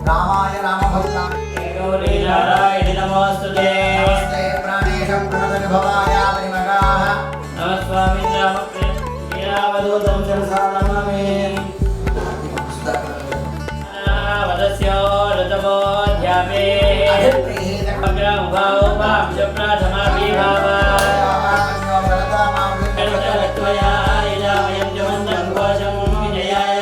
रामाय रामभद्राय गौरीनारायण नमोस्तुते नमस्ते प्राणेश प्रणतविभवाय परिमगाः नमः स्वामी रामप्रियावधूतं शिरसा नमामि वदस्यो ऋतवोऽध्यापे अग्रमुभावो पां च प्राथमाभिभावा त्वया यदा वयं जमन्तं घोषं विजयाय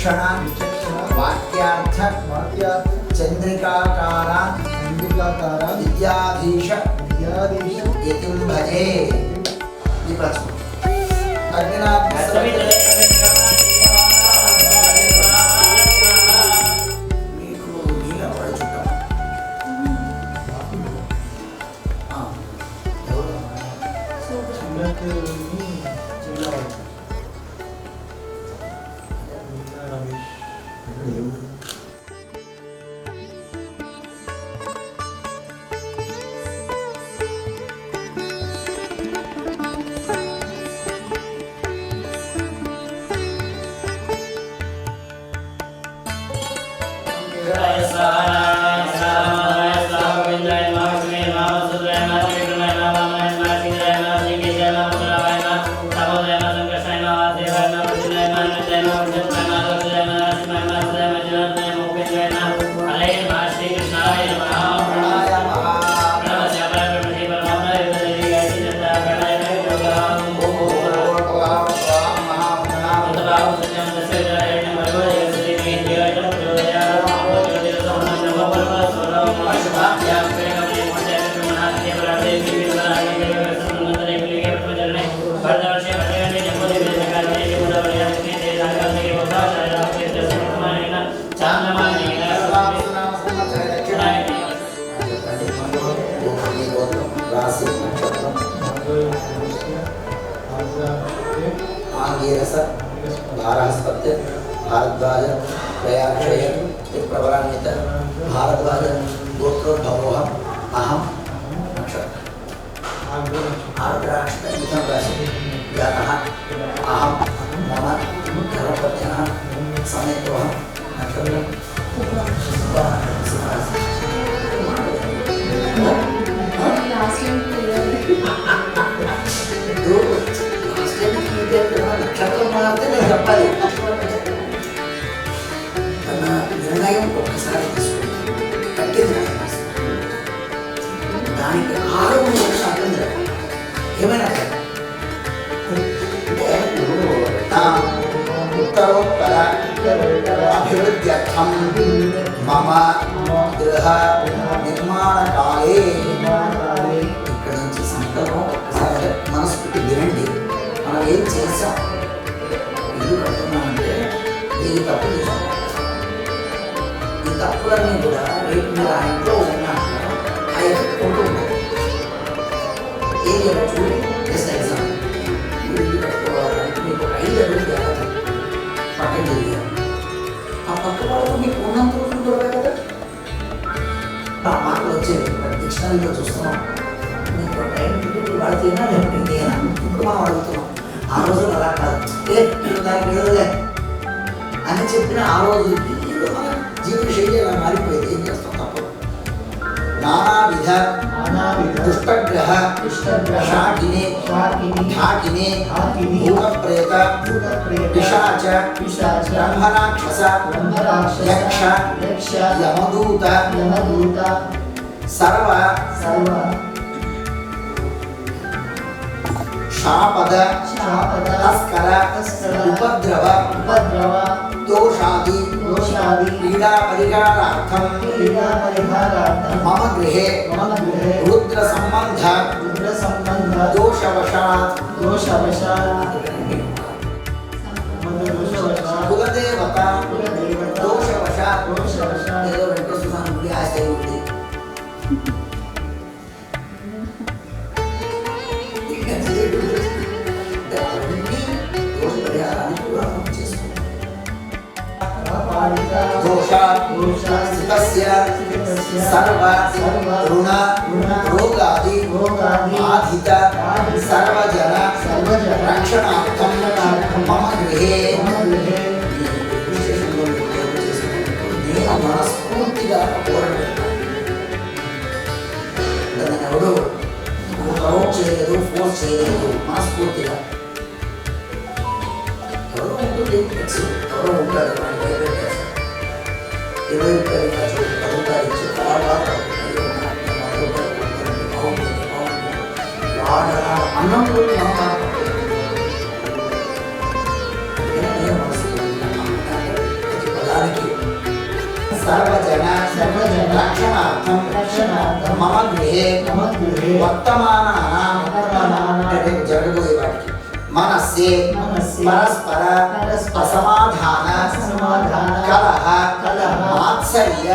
कृष्णे वाक्यार्थ चंद्रिकाकारा विद्याधीश यतिं भजे भारहस्पत्य भारद्वाज प्रयाक्षय प्रवरान्वित भारद्वाज गोत्रोद्भवोऽहम् अहं नक्षत्र आर्द्राष्टमितं राशि जातः अहं मम धर्मपत्न्यः समेतोऽहं नक्षत्र నక్షత్రం మారితే నేను చెప్పాలి తన నిర్ణయం ఒక్కసారి తీసుకుంది కట్టింది దానికి 6 శాతం ఏమైనా उत्तरोत्तर अभिवृद्ध्यर्थं मम गृह निर्माणकाले इక్కడి నుంచి సంకల్పం ఒకసారి మనసు పెట్టి వినండి. మనం ఏం చేసాం? ఇల్లు కడుతున్నామంటే ఇది తప్పు చేసాం. ఈ తప్పులన్నీ కూడా రేపు మీరు ఆ ఇంట్లో ఉన్న ఆ ఎఫెక్ట్ కొంటూ ఉంటాయి. ఏం చేయాలి చూడండి. జస్ట్ ఎగ్జాంపుల్, మీరు ఇల్లు కట్టుకోవాలంటే మీకు ఒక 5 అడుగులు జాగ్రత్త పక్కన జరిగారు. ఆ పక్క వాళ్ళతో మీకు ఉన్నంత రోజులు దొరకాయి కదా. ఆ మాటలు వచ్చేవి డిక్షనరీలో చూస్తున్నాం. మీకు టైం వాళ్ళు తిన్నా లేకపోతే నేనా ఇప్పుడు మనం అడుగుతున్నాం. ఆ రోజులు అలా కాదు, దానికి లేదులే అని చెప్పిన ఆ రోజులకి మన జీవన శైలి అలా మారిపోయింది. ఏం చేస్తాం? తప్పదు. నానావిధ దుష్టగ్రహ శాకిని ఢాకిని భూతప్రేత పిశాచ బ్రహ్మరాక్షస యక్ష యమదూత సర్వ శాపద తస్కర ఉపద్రవ దోషాది పీడా పరిహారార్థం మమ గృహే రుద్ర సంబంధ దోషవశాత్ కులదేవత దోషవశాత్ ఏదో వెంకటేశ్వర గుడి ఆశయం ఉంది. सर्व ऋण रोगादि बाधित सर्वजन रक्षणार्थं मम गृहे మనస్ఫూర్తిగా ఎవడు ప్రవోక్ చేయలేదు, ఫోర్స్ చేయలేదు. మనస్ఫూర్తిగా ఎవరో ఉంటుంది, ఎవరో ఉంటాడు, ₹20 ₹10 ఇచ్చి అన్నప్పుడు పదానికి సర్వజన రక్షణార్థం మమ గృహే వర్తమానానాం జరగబోయే వాటికి మనస్సే పరస్పర అసమాధాన కలహ మాత్సర్య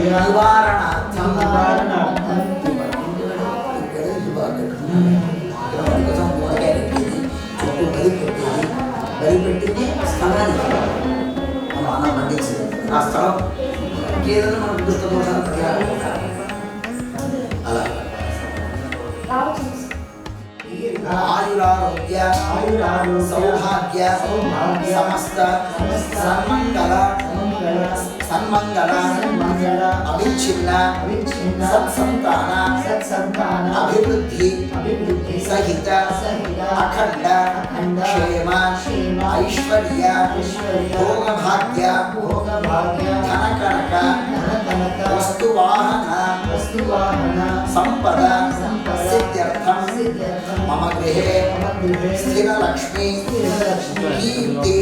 నివారణార్థం బలిపెట్టింది స్థలానికి మనం అన్నం పండించింది. ఆ స్థలం ఇంకేదైనా మనం దుష్ట దోషాలు పరిహారం అలా ఆయురారోగ్య సౌభాగ్య సమస్త సన్మంగళ అవిచ్ఛిన్న సత్సంతాన అభివృద్ధి సహిత అఖండ క్షేమ ఐశ్వర్య భోగభాగ్య ధనకనక వస్తువాహన సంపద సిద్ధ్యర్థం మమ గృహే స్థిరలక్ష్మి కీర్తి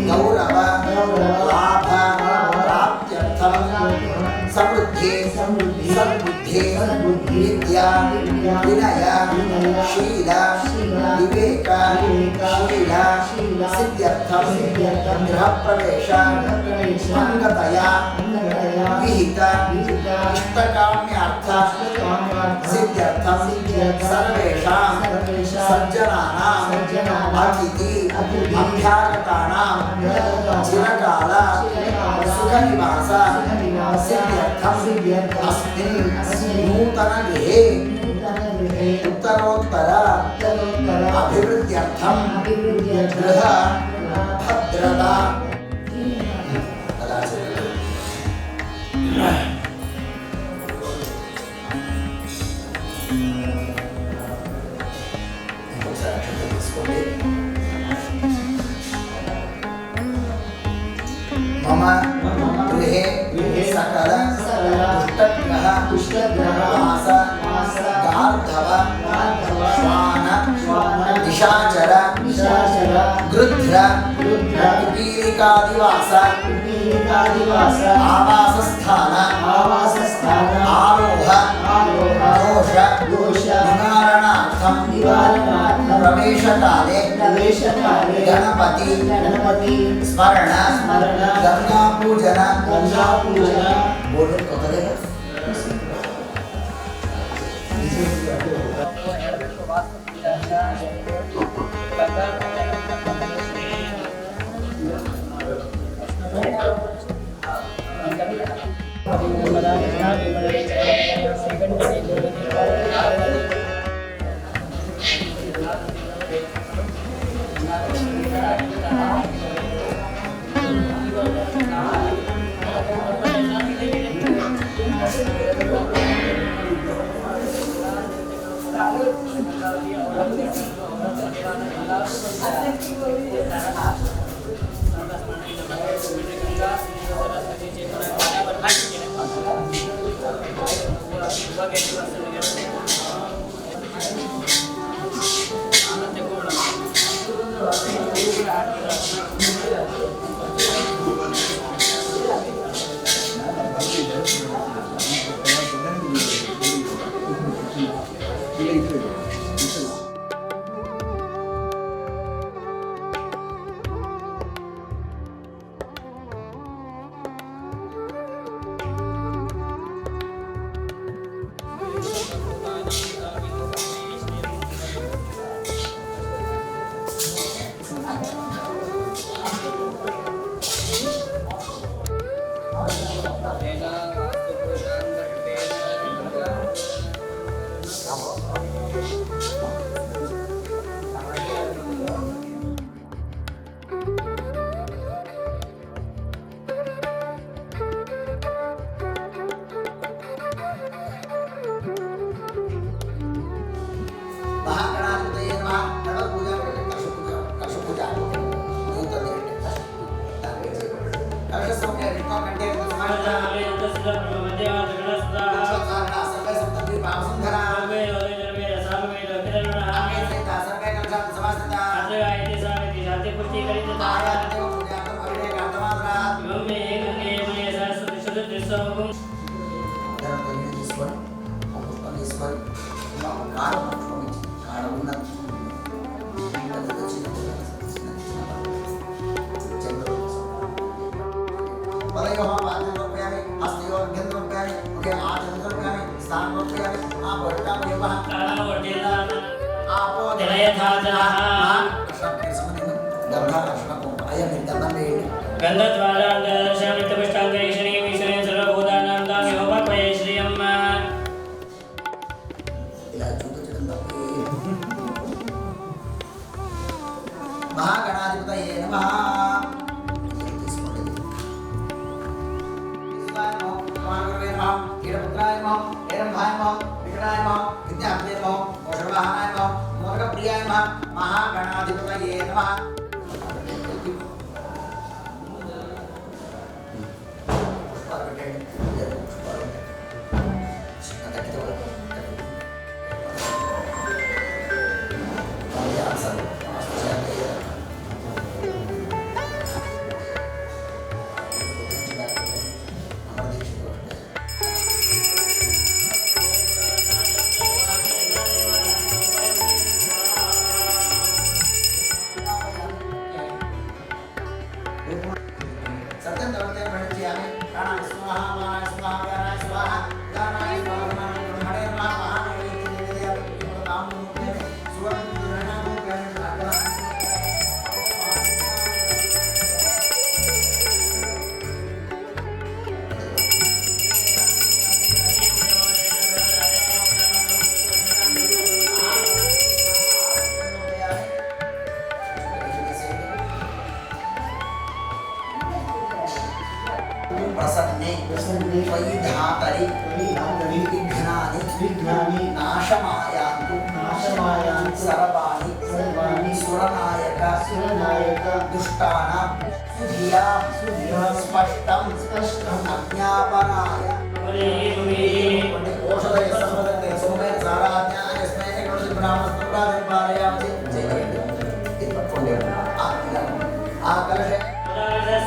గౌరవ లాభ ప్రాప్త్యర్థం సమృద్ధి సద్బుద్ధి విద్యా వినయ శీల వివేక శీల సిద్ధ్యర్థం గృహప్రవేశ అంగతయా విహిత ఇష్టకామ్యార్థ సిద్ధ్యర్థం సర్వేషాం సజ్జనానాం అతిథి అభ్యాగతానాం చిరకాల సుఖనివాస సిద్ధ్యర్థం అస్మిన్ నూతన గృహే ఉత్తరోత్తర అభివృద్ధ్యర్థం గృహ భద్రత मम गृहे सकल दुष्टग्रह वास गार्धव श्वान निशाचर गृध्र पिपीलिकादिवास आवासस्थान आरोह दोष निवारणार्थं प्रवेशकाले गणपति स्मरण गंगा पूजन बोलो तो करेगा। महागणाधिपतये नमः। कीटपुत्राय नमः, हेरंभाय नमः, विकटाय नमः, विद्यापते नमः, कौशलवाहनाय नमः, मोदकप्रियाय नमः, महागणाधिपतये नमः। प्रसन्ने त्वयि धातरि विघ्नानि नाशमायान्तु सर्वाणि सुरनायक दुष्टानां सुधिया स्पष्टं अज्ञापनाय औषधय संवदते सोमे साराज्ञाय यस्मै एकवचनब्राह्मणस्तु प्रातिपादयामि जय जय आ कलश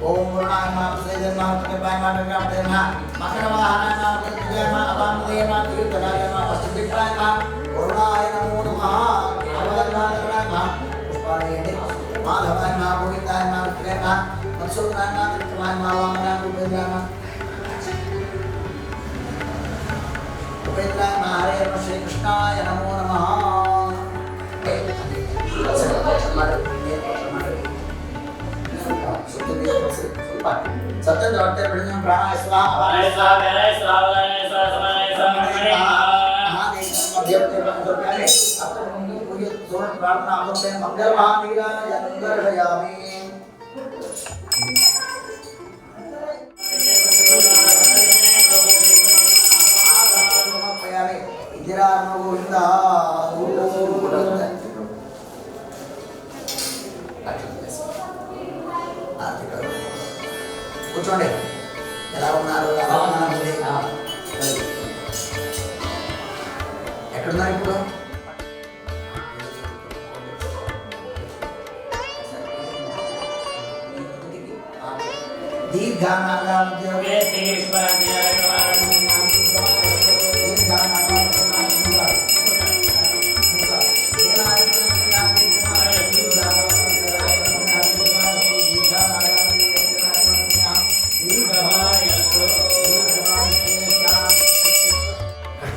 ओम गुरुनाय नमः प्रसेदय नमः प्रतिपाय नमः प्रदेय नमः मकरवाहनाय नमः प्रतिजय नमः अपानदय नमः तीर्थनाय नमः पश्चिमदिक्पाय नमः गुरुनाय नमो नमः केवलाय नमः पुष्पालये माधवाय नमः गोविंदाय नमः प्रिय नमः मनसुखाय नमः त्रिकमाय नमः वामनाय गोविंदाय नमः गोविंदाय नमः हरे नमः श्री कृष्णाय नमो नमः सत्य दौड़ते बढ़िया प्राणाय स्वाहा प्राणाय स्वाहा प्राणाय स्वाहा प्राणाय स्वाहा समानाय स्वाहा महादेव देवते बंधु प्यारे अब तक हम पूरी जोर प्रार्थना आप लोग से मंगल महानीराय जन्मदर्शयामि इंदिरा गोविंदा కూర్చోండి ఎలా ఉన్నారు ఎక్కడున్నారు ఇప్పుడు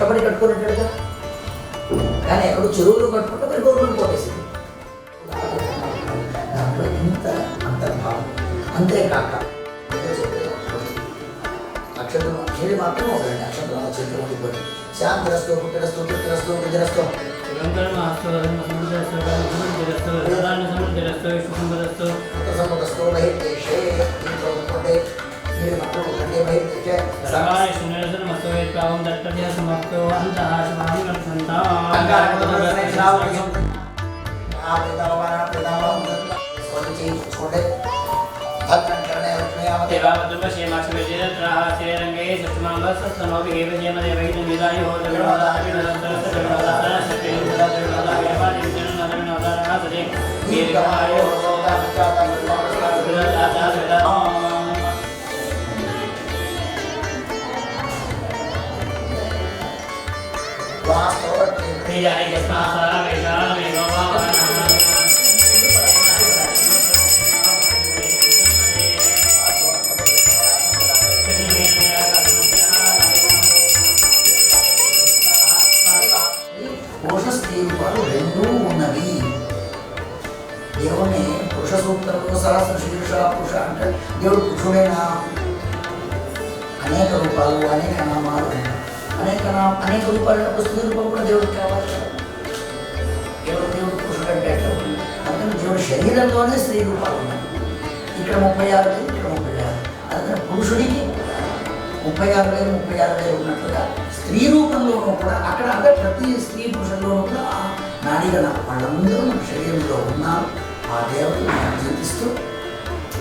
కష్టపడి కట్టుకున్నట్టుగా కానీ ఎక్కడ చెరువులు కట్టుకుంటే మరి గవర్నమెంట్ పోటేసింది దాంట్లో ఇంత అంతర్భావం అంతేకాక అక్షరం నీళ్ళు మాత్రం ఒకరండి అక్షరం చేతిలో ఉండిపోయి శాంతిరస్తు పుట్టిరస్తు పుట్టిరస్తు విజయరస్తు సంపదస్తు బహిర్దేశే ఇంట్లో ఉంటే మీరు మాత్రం ఒకటే బహిర్దేశే రెండూ ఉన్నవి దేవుని పురుష సూక్తంలో సహస్ర శీర్ష పురుష అంటే దేవుడు పురుషుడైనా అనేక రూపాలు అనేక నామాలు అనేక రూపాలు స్త్రీ రూపం కూడా దేవుడికి కావాలి దేవుడు పురుషుడు అంటే అందుకని దేవుడి శరీరంలోనే స్త్రీ రూపాలు ఉన్నాయి ఇక్కడ 36 వేలు ఇక్కడ 36 అందుకని పురుషుడికి 36,000 ఉన్నట్లుగా స్త్రీ రూపంలోనూ కూడా అక్కడ అంటే ప్రతి స్త్రీ పురుషుల్లోనూ కూడా నాడిగల వాళ్ళందరూ మన శరీరంలో ఉన్నారు ఆ దేవుడిని మనం చింతిస్తూ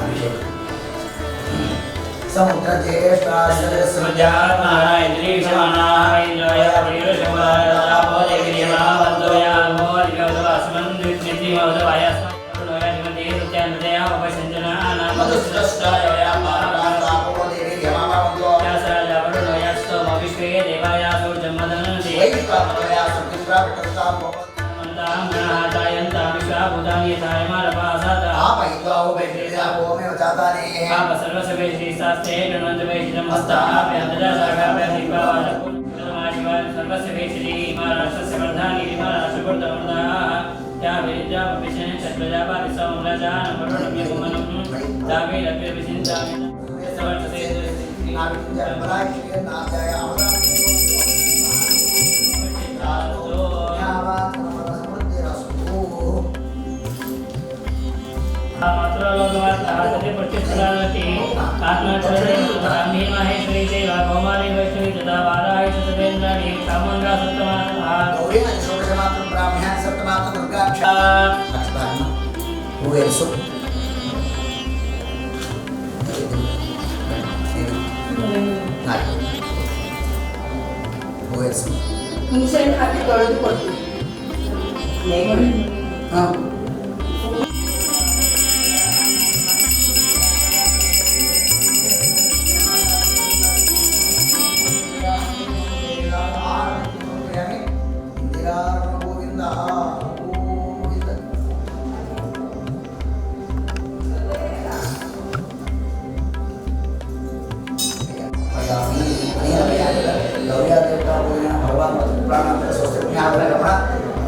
అభిషేకం సముద్ర జ్యేష్ఠ ಹಿಂಸೆಯನ್ನು ಹಾಕಿ ತೊಳೆದು ಕೊಡ್ತೀವಿ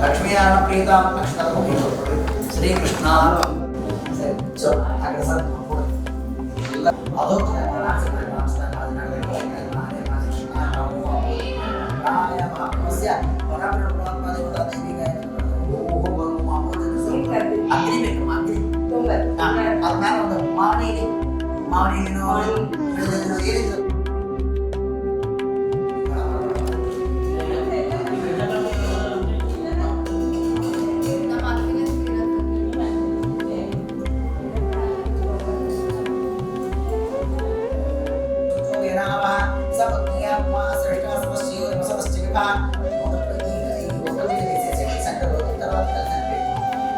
లక్ష్మీనారాయణ ప్రీత శ్రీకృష్ణ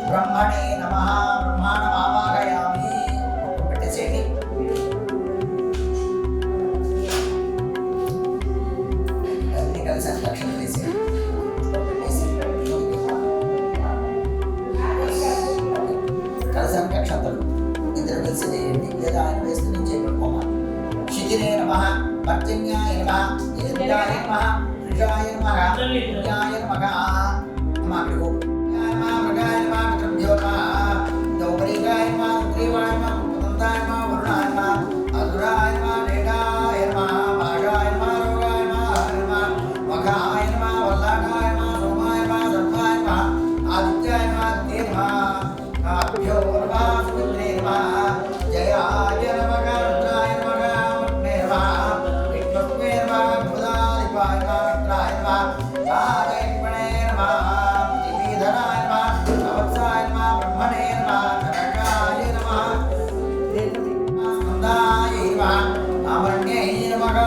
బ్రహ్మణే నమః బ్రహ్మాణమావాహయామి పెట్టేసేయండి. అన్ని కలిసి లక్షణ వేసేయండి. కలిసి అక్షంతలు ఇద్దరు కలిసి వేయండి, లేదా ఆయన వేస్తే నేను చేపెట్టుకోమా. శిఖిరే నమః పర్జన్యాయ నమః ఇంద్రాయ నమః ఋషాయ నమః పుణ్యాయ నమః నమః మృగాయ నమః మిత్రభ్యో నమః గౌపరీకాయ నమః సుగ్రీవాయ నమః పుతంతాయ నమః వరుణాయ నమః అసురాయ నమః నేటాయ నమః భాషాయ నమః రోగాయ నమః మఖాయ నమః వల్లాకాయ నమః సోమాయ నమః సర్వాయ నమః ఆదిత్యాయ నమః తే నమః అభ్యో నమః సుమిత్రే నమః జయాయ నమః రుద్రాయ నమః మున్నే నమః విష్ణువే నమః బుధాదిపాయ నమః మిత్రాయ నమః సాగైపణే నమః ధనాయ నమః అవత్సాయ నమః బ్రహ్మణే నమః కనకాయ నమః స్కందాయ నమః అమరణ్యై నమః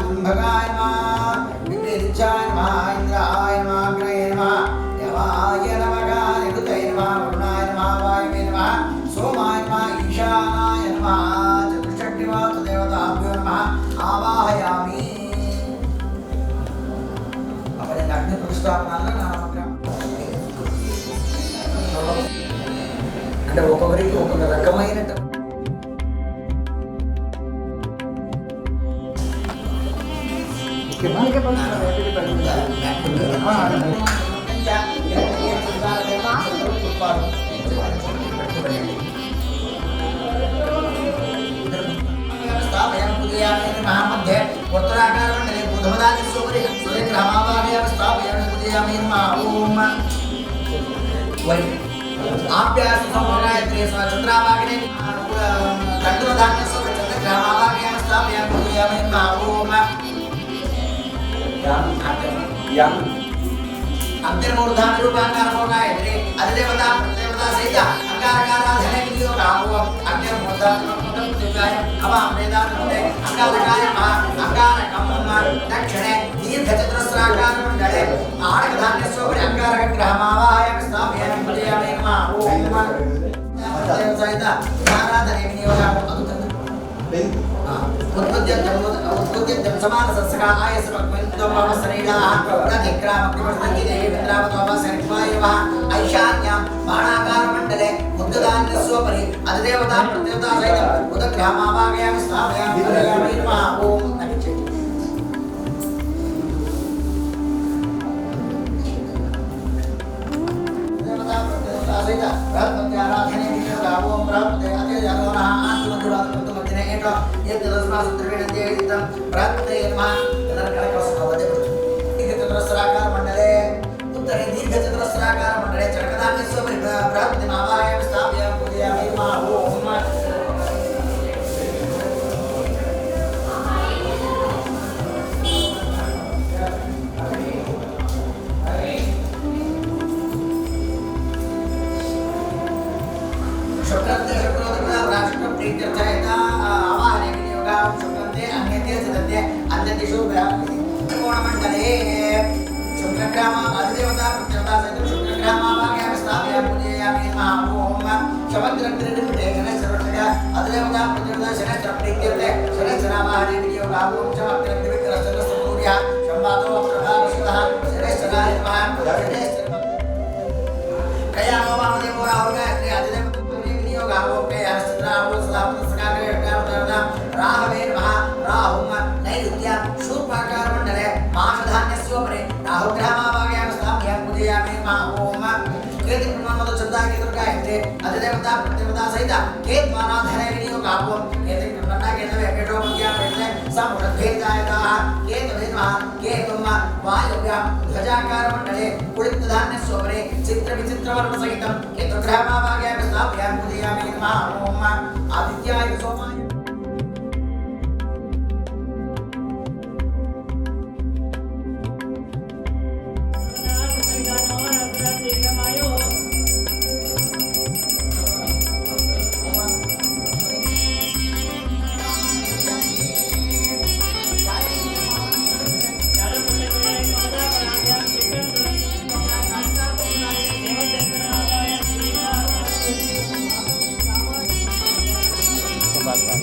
కుంభకాయ నమః విప్రేచ్ఛాయ నమః ఇంద్రాయ నమః అగ్రయ నమః యవాయ నమః నిరుతయ నమః వరుణాయ నమః వాయువే నమః సోమాయ నమః ఈశానాయ నమః చతుష్షష్టివాస దేవతాభ్యో నమః ఆవాహయామి. అప్పుడు అగ్ని ప్రతిష్టాపనాల్లో నామగ్రహం అంటే ఒక్కొక్కరికి ఒక్కొక్క రకమైన మధ్య ఉత్తరాకార మండలి బుధమదాని సూర్య సూర్యగ్రహమావాహయామి స్థాపయామి పూజయామి ఓం వై ఆప్యాస సంగాయత్రి చంద్రావాగిని కండుధాన్య చంద్రగ్రహమావాహయామి స్థాపయామి పూజయామి ఓం అంతర్మూర్ధాన రూపాంగారమో గాయత్రి అధిదేవత ప్రతిదేవత సహిత అంగారకారాధన వినియోగ ఓం అంతర్మూర్ధాన దివ్యాయ అవాం వేదాంతే అంగారకాయ అంగారకం దక్షిణే దీర్ఘచతురస్రాకార మండలే ఆడకధాన్య సోపరి అంగారక గ్రహమావాహయామి స్థాపయామి పూజయామి ఓం ప్రతిదేవత సహిత ఆరాధన వినియోగ उत्पद्यं समान सत्सकाय समक्मन्तोपवसरीलाः प्रतिक्रामक्तिवर्तन्ति देवी मित्रावतोपसरित्वायवः ऐशान्यां बाणाकारमण्डले मुद्गदान्यस्योपरि अधिदेवता प्रतिदेवता सहितं उदग्रहमावाहयामि स्थापयामि पूजयामि नमः ओम नमः देवता प्रतिदेवता सहित बृहस्पत्याराधने विनियोगः ओम बृहस्पते अतिजगोनः आत्मधुरात्मतु चतुरस्राकार मंडले उत्तरे दीर्घचतुरस्राकार मंडले चरकदान्य बृहस्पति मावाहयामि स्थापयामि पूजयामि ओम शुक्रन्ते शुक्रोदराष्ट्र प्रीत्यर्थयता आवाहने विनियोगः शुक्रन्ते अन्यते सदन्ते अन्यदिषु ब्राह्मणे कोणमण्डले शुक्रग्रामा अधिदेवता प्रत्यवता सहित शुक्रग्रामा भाग्याम स्थापयामि पूजयामि नमः ओम शवग्रन्थिरेण सर्वशगा अधिदेवता प्रत्यवता शनैश्चर प्रीत्यर्थे शनैश्चरावाहने विनियोगा ओम शवग्रन्थिविक्रमश्चर सूर्य संवादो प्रभावशितः शनैश्चराय नमः शनैश्चर कयामो वामदेवो राहुगायत्री अधिदेवता विनियोगा ओम कयाश्चरावो सदावसकाग्रे अकारवदना राहवे नमः राहुम नैऋत्य शूर्पाकार मंडले माषधान्यस्योपरि राहुग्रहमाभाग्याम स्थापयामि पूजयामि नमः ओम केतु प्रमाणमतो चंदा केतुर्गायत्रे अधिदेवता प्रत्यवता सहित केत्वानाधने विनियोगा ओम केतु प्रमाणना केतवे केटोपद्या प्रयत्ने समुद्रभेदायताः केतवे नमः केतुम वायुव्या ध्वजाकार मंडले कुलितधान्यस्योपरि चित्रविचित्रवर्ण सहितं केतुग्रहमाभाग्याम स्थापयामि पूजयामि नमः ओम आदित्याय सोमाय Bata.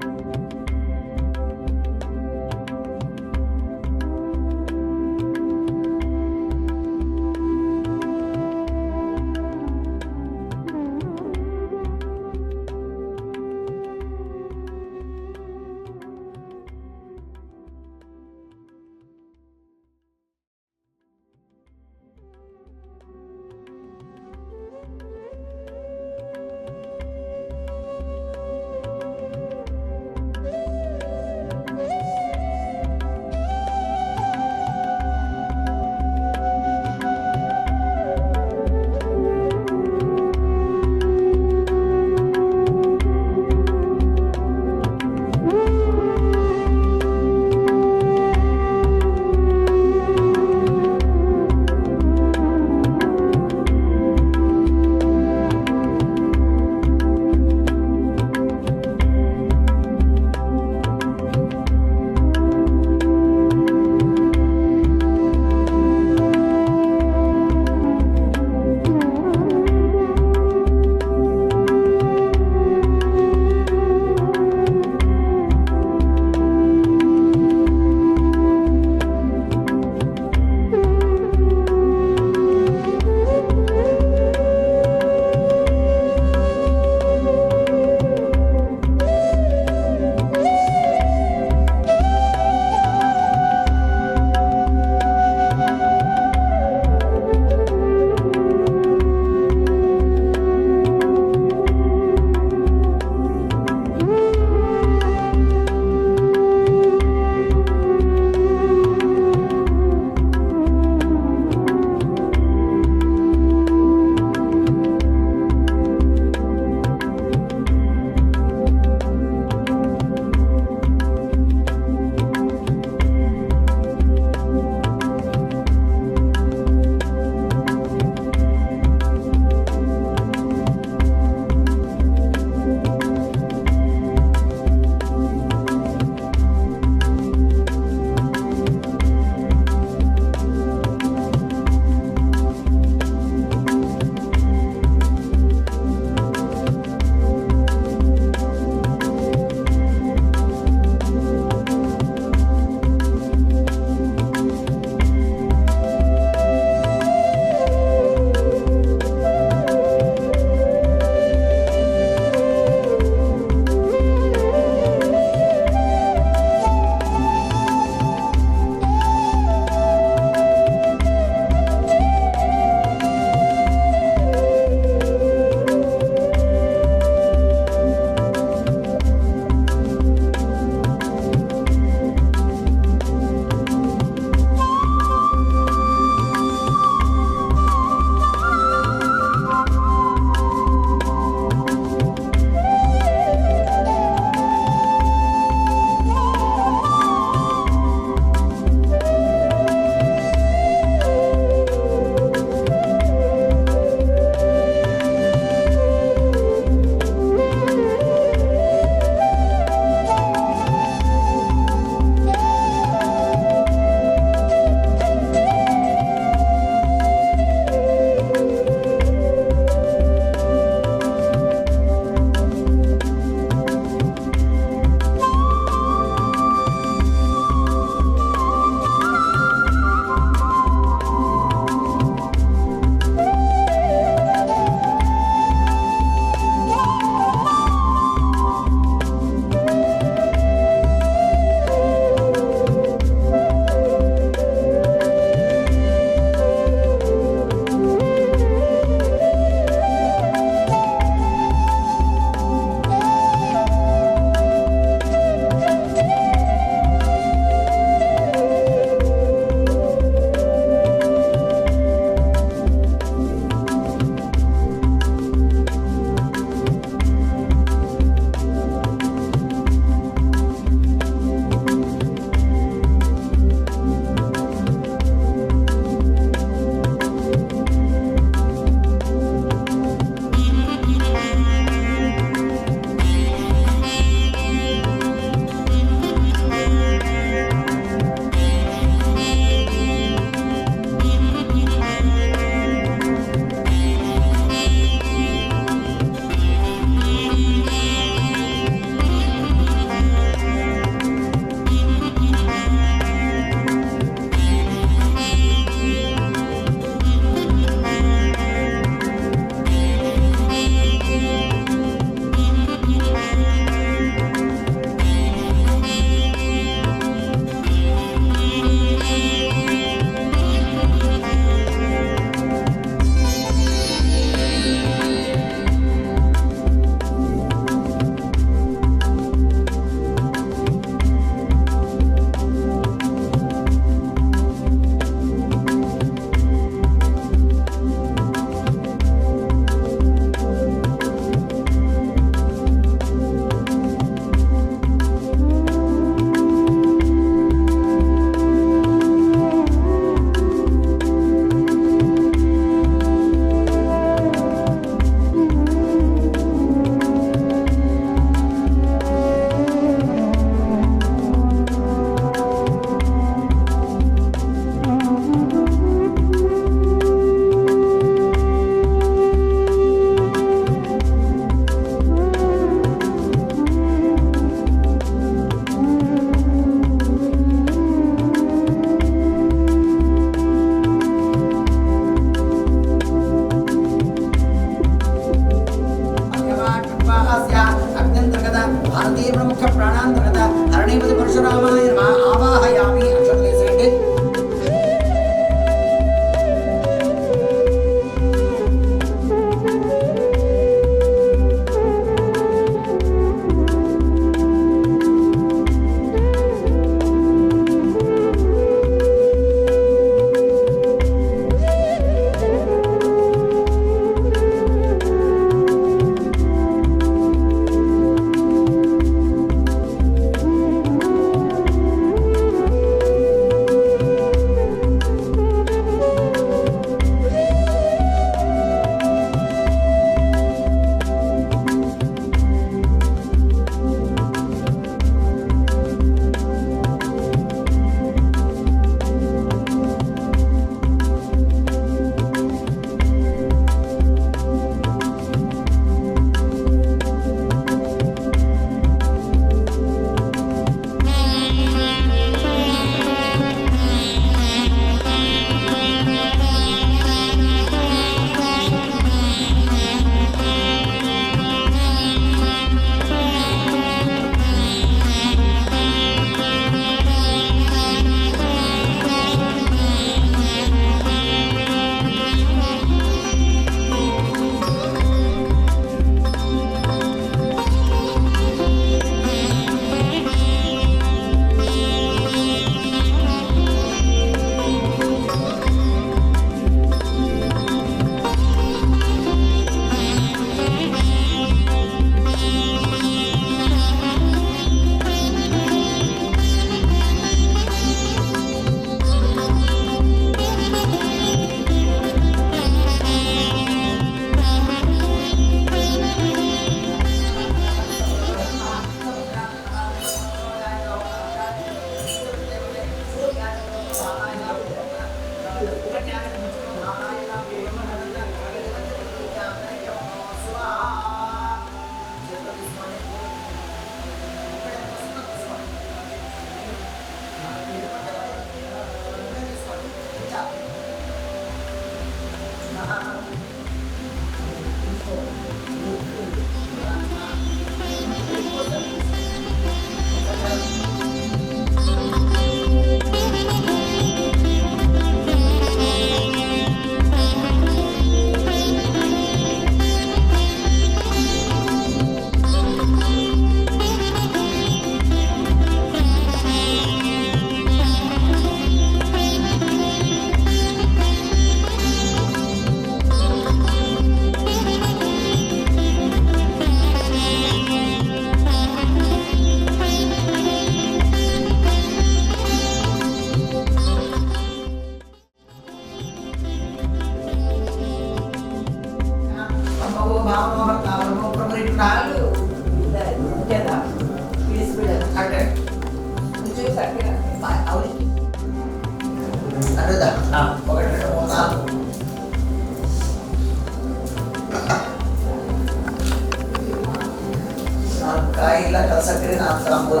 ಸಕ್ಕರೆ ತಾಂಬೂಲ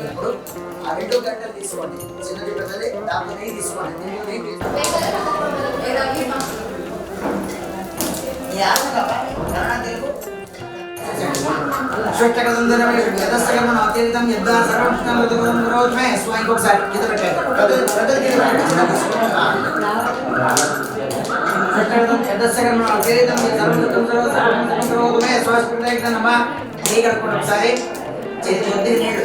ఇప్పుడు ఆ 2 గంటలు తీసుకోండి, చిన్నది పెద్దది, దాంట్లో నెయ్యి తీసుకోండి. ఒకసారి చేతి నీళ్ళు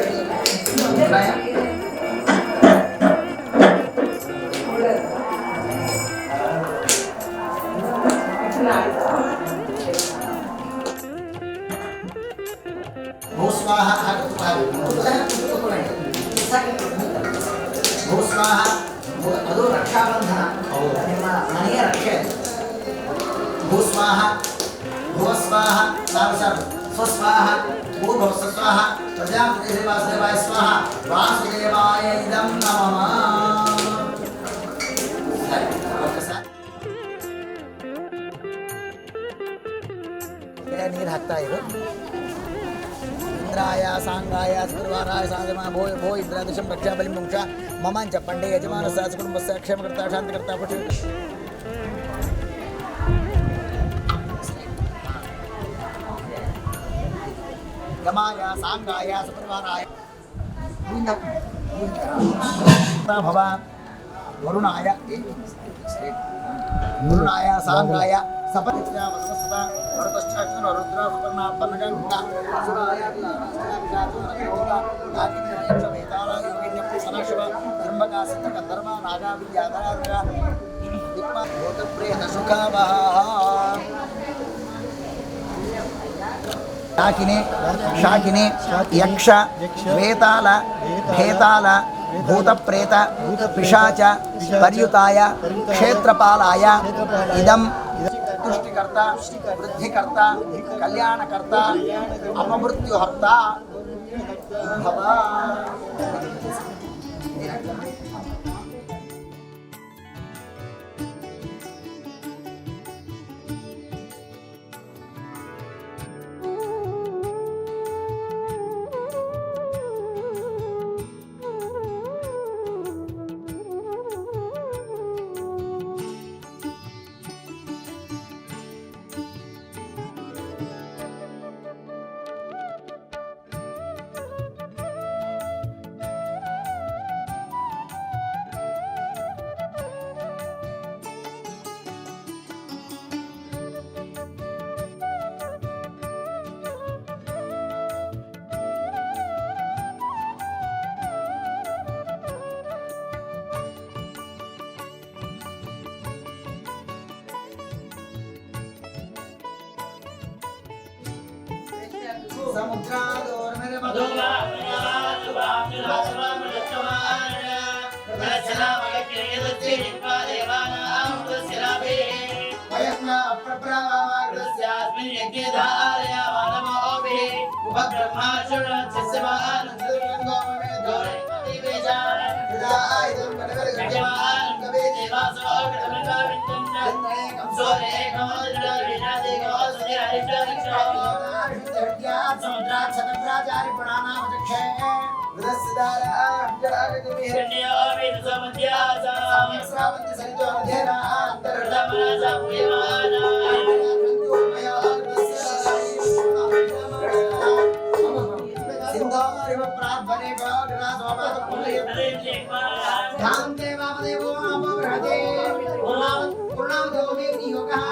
ಭೂಸ್ವಾಹ ಅದು ರಕ್ಷಾಬಂಧನ, ನಿಮ್ಮ ಮನೆಯ ರಕ್ಷೆ. ಭೂಸ್ವಾಹ ಭುವಸ್ವಾಹ ಸ್ವಸ್ವಾಹ ಭೂಭವಸ್ವಾಹ ಪ್ರಜಾಪತಿ ವಾಸುದೇವಾಯ ಸ್ವಾಹ ವಾಸುದೇವಾಯ ಇದಂ ನಮಃ. ನೀರು ಹಾಕ್ತಾ ಇರು. ఇంద్రాయ సాంగాయ సర్వారాయ సాధమా భో భో ఇంద్రాదశం రక్షాబలి ముంక్ష మమాంచ పండే యజమాన సహజ కుటుంబస్య క్షేమకర్త శాంతికర్త పశు యమాయ సాంగాయ సర్వారాయ భవ వరుణాయ వరుణాయ సాంగాయ సపరిత్యా వసవస్తా వరదశ్చాక్షర రుద్ర సుపర్ణ పన్నగంగా సురాయ యోగా నాగినేక్ష వేదాల యోగిన్య సనశివ ధర్మగా సిద్ధ ధర్మ నాగా విద్యాధర విక్మ భూత ప్రేత సుఖావహ శాకిని యక్ష వేతాల భేతాల భూత ప్రేత పిశాచ పర్యుతాయ క్షేత్రపాలాయ ఇదం तुष्टिकर्ता वृद्धिकर्ता कल्याणकर्ता अपमृत्युहर्ता भव. धामते वामदेवो नामो बृहते पूर्णावतो वेदी योगः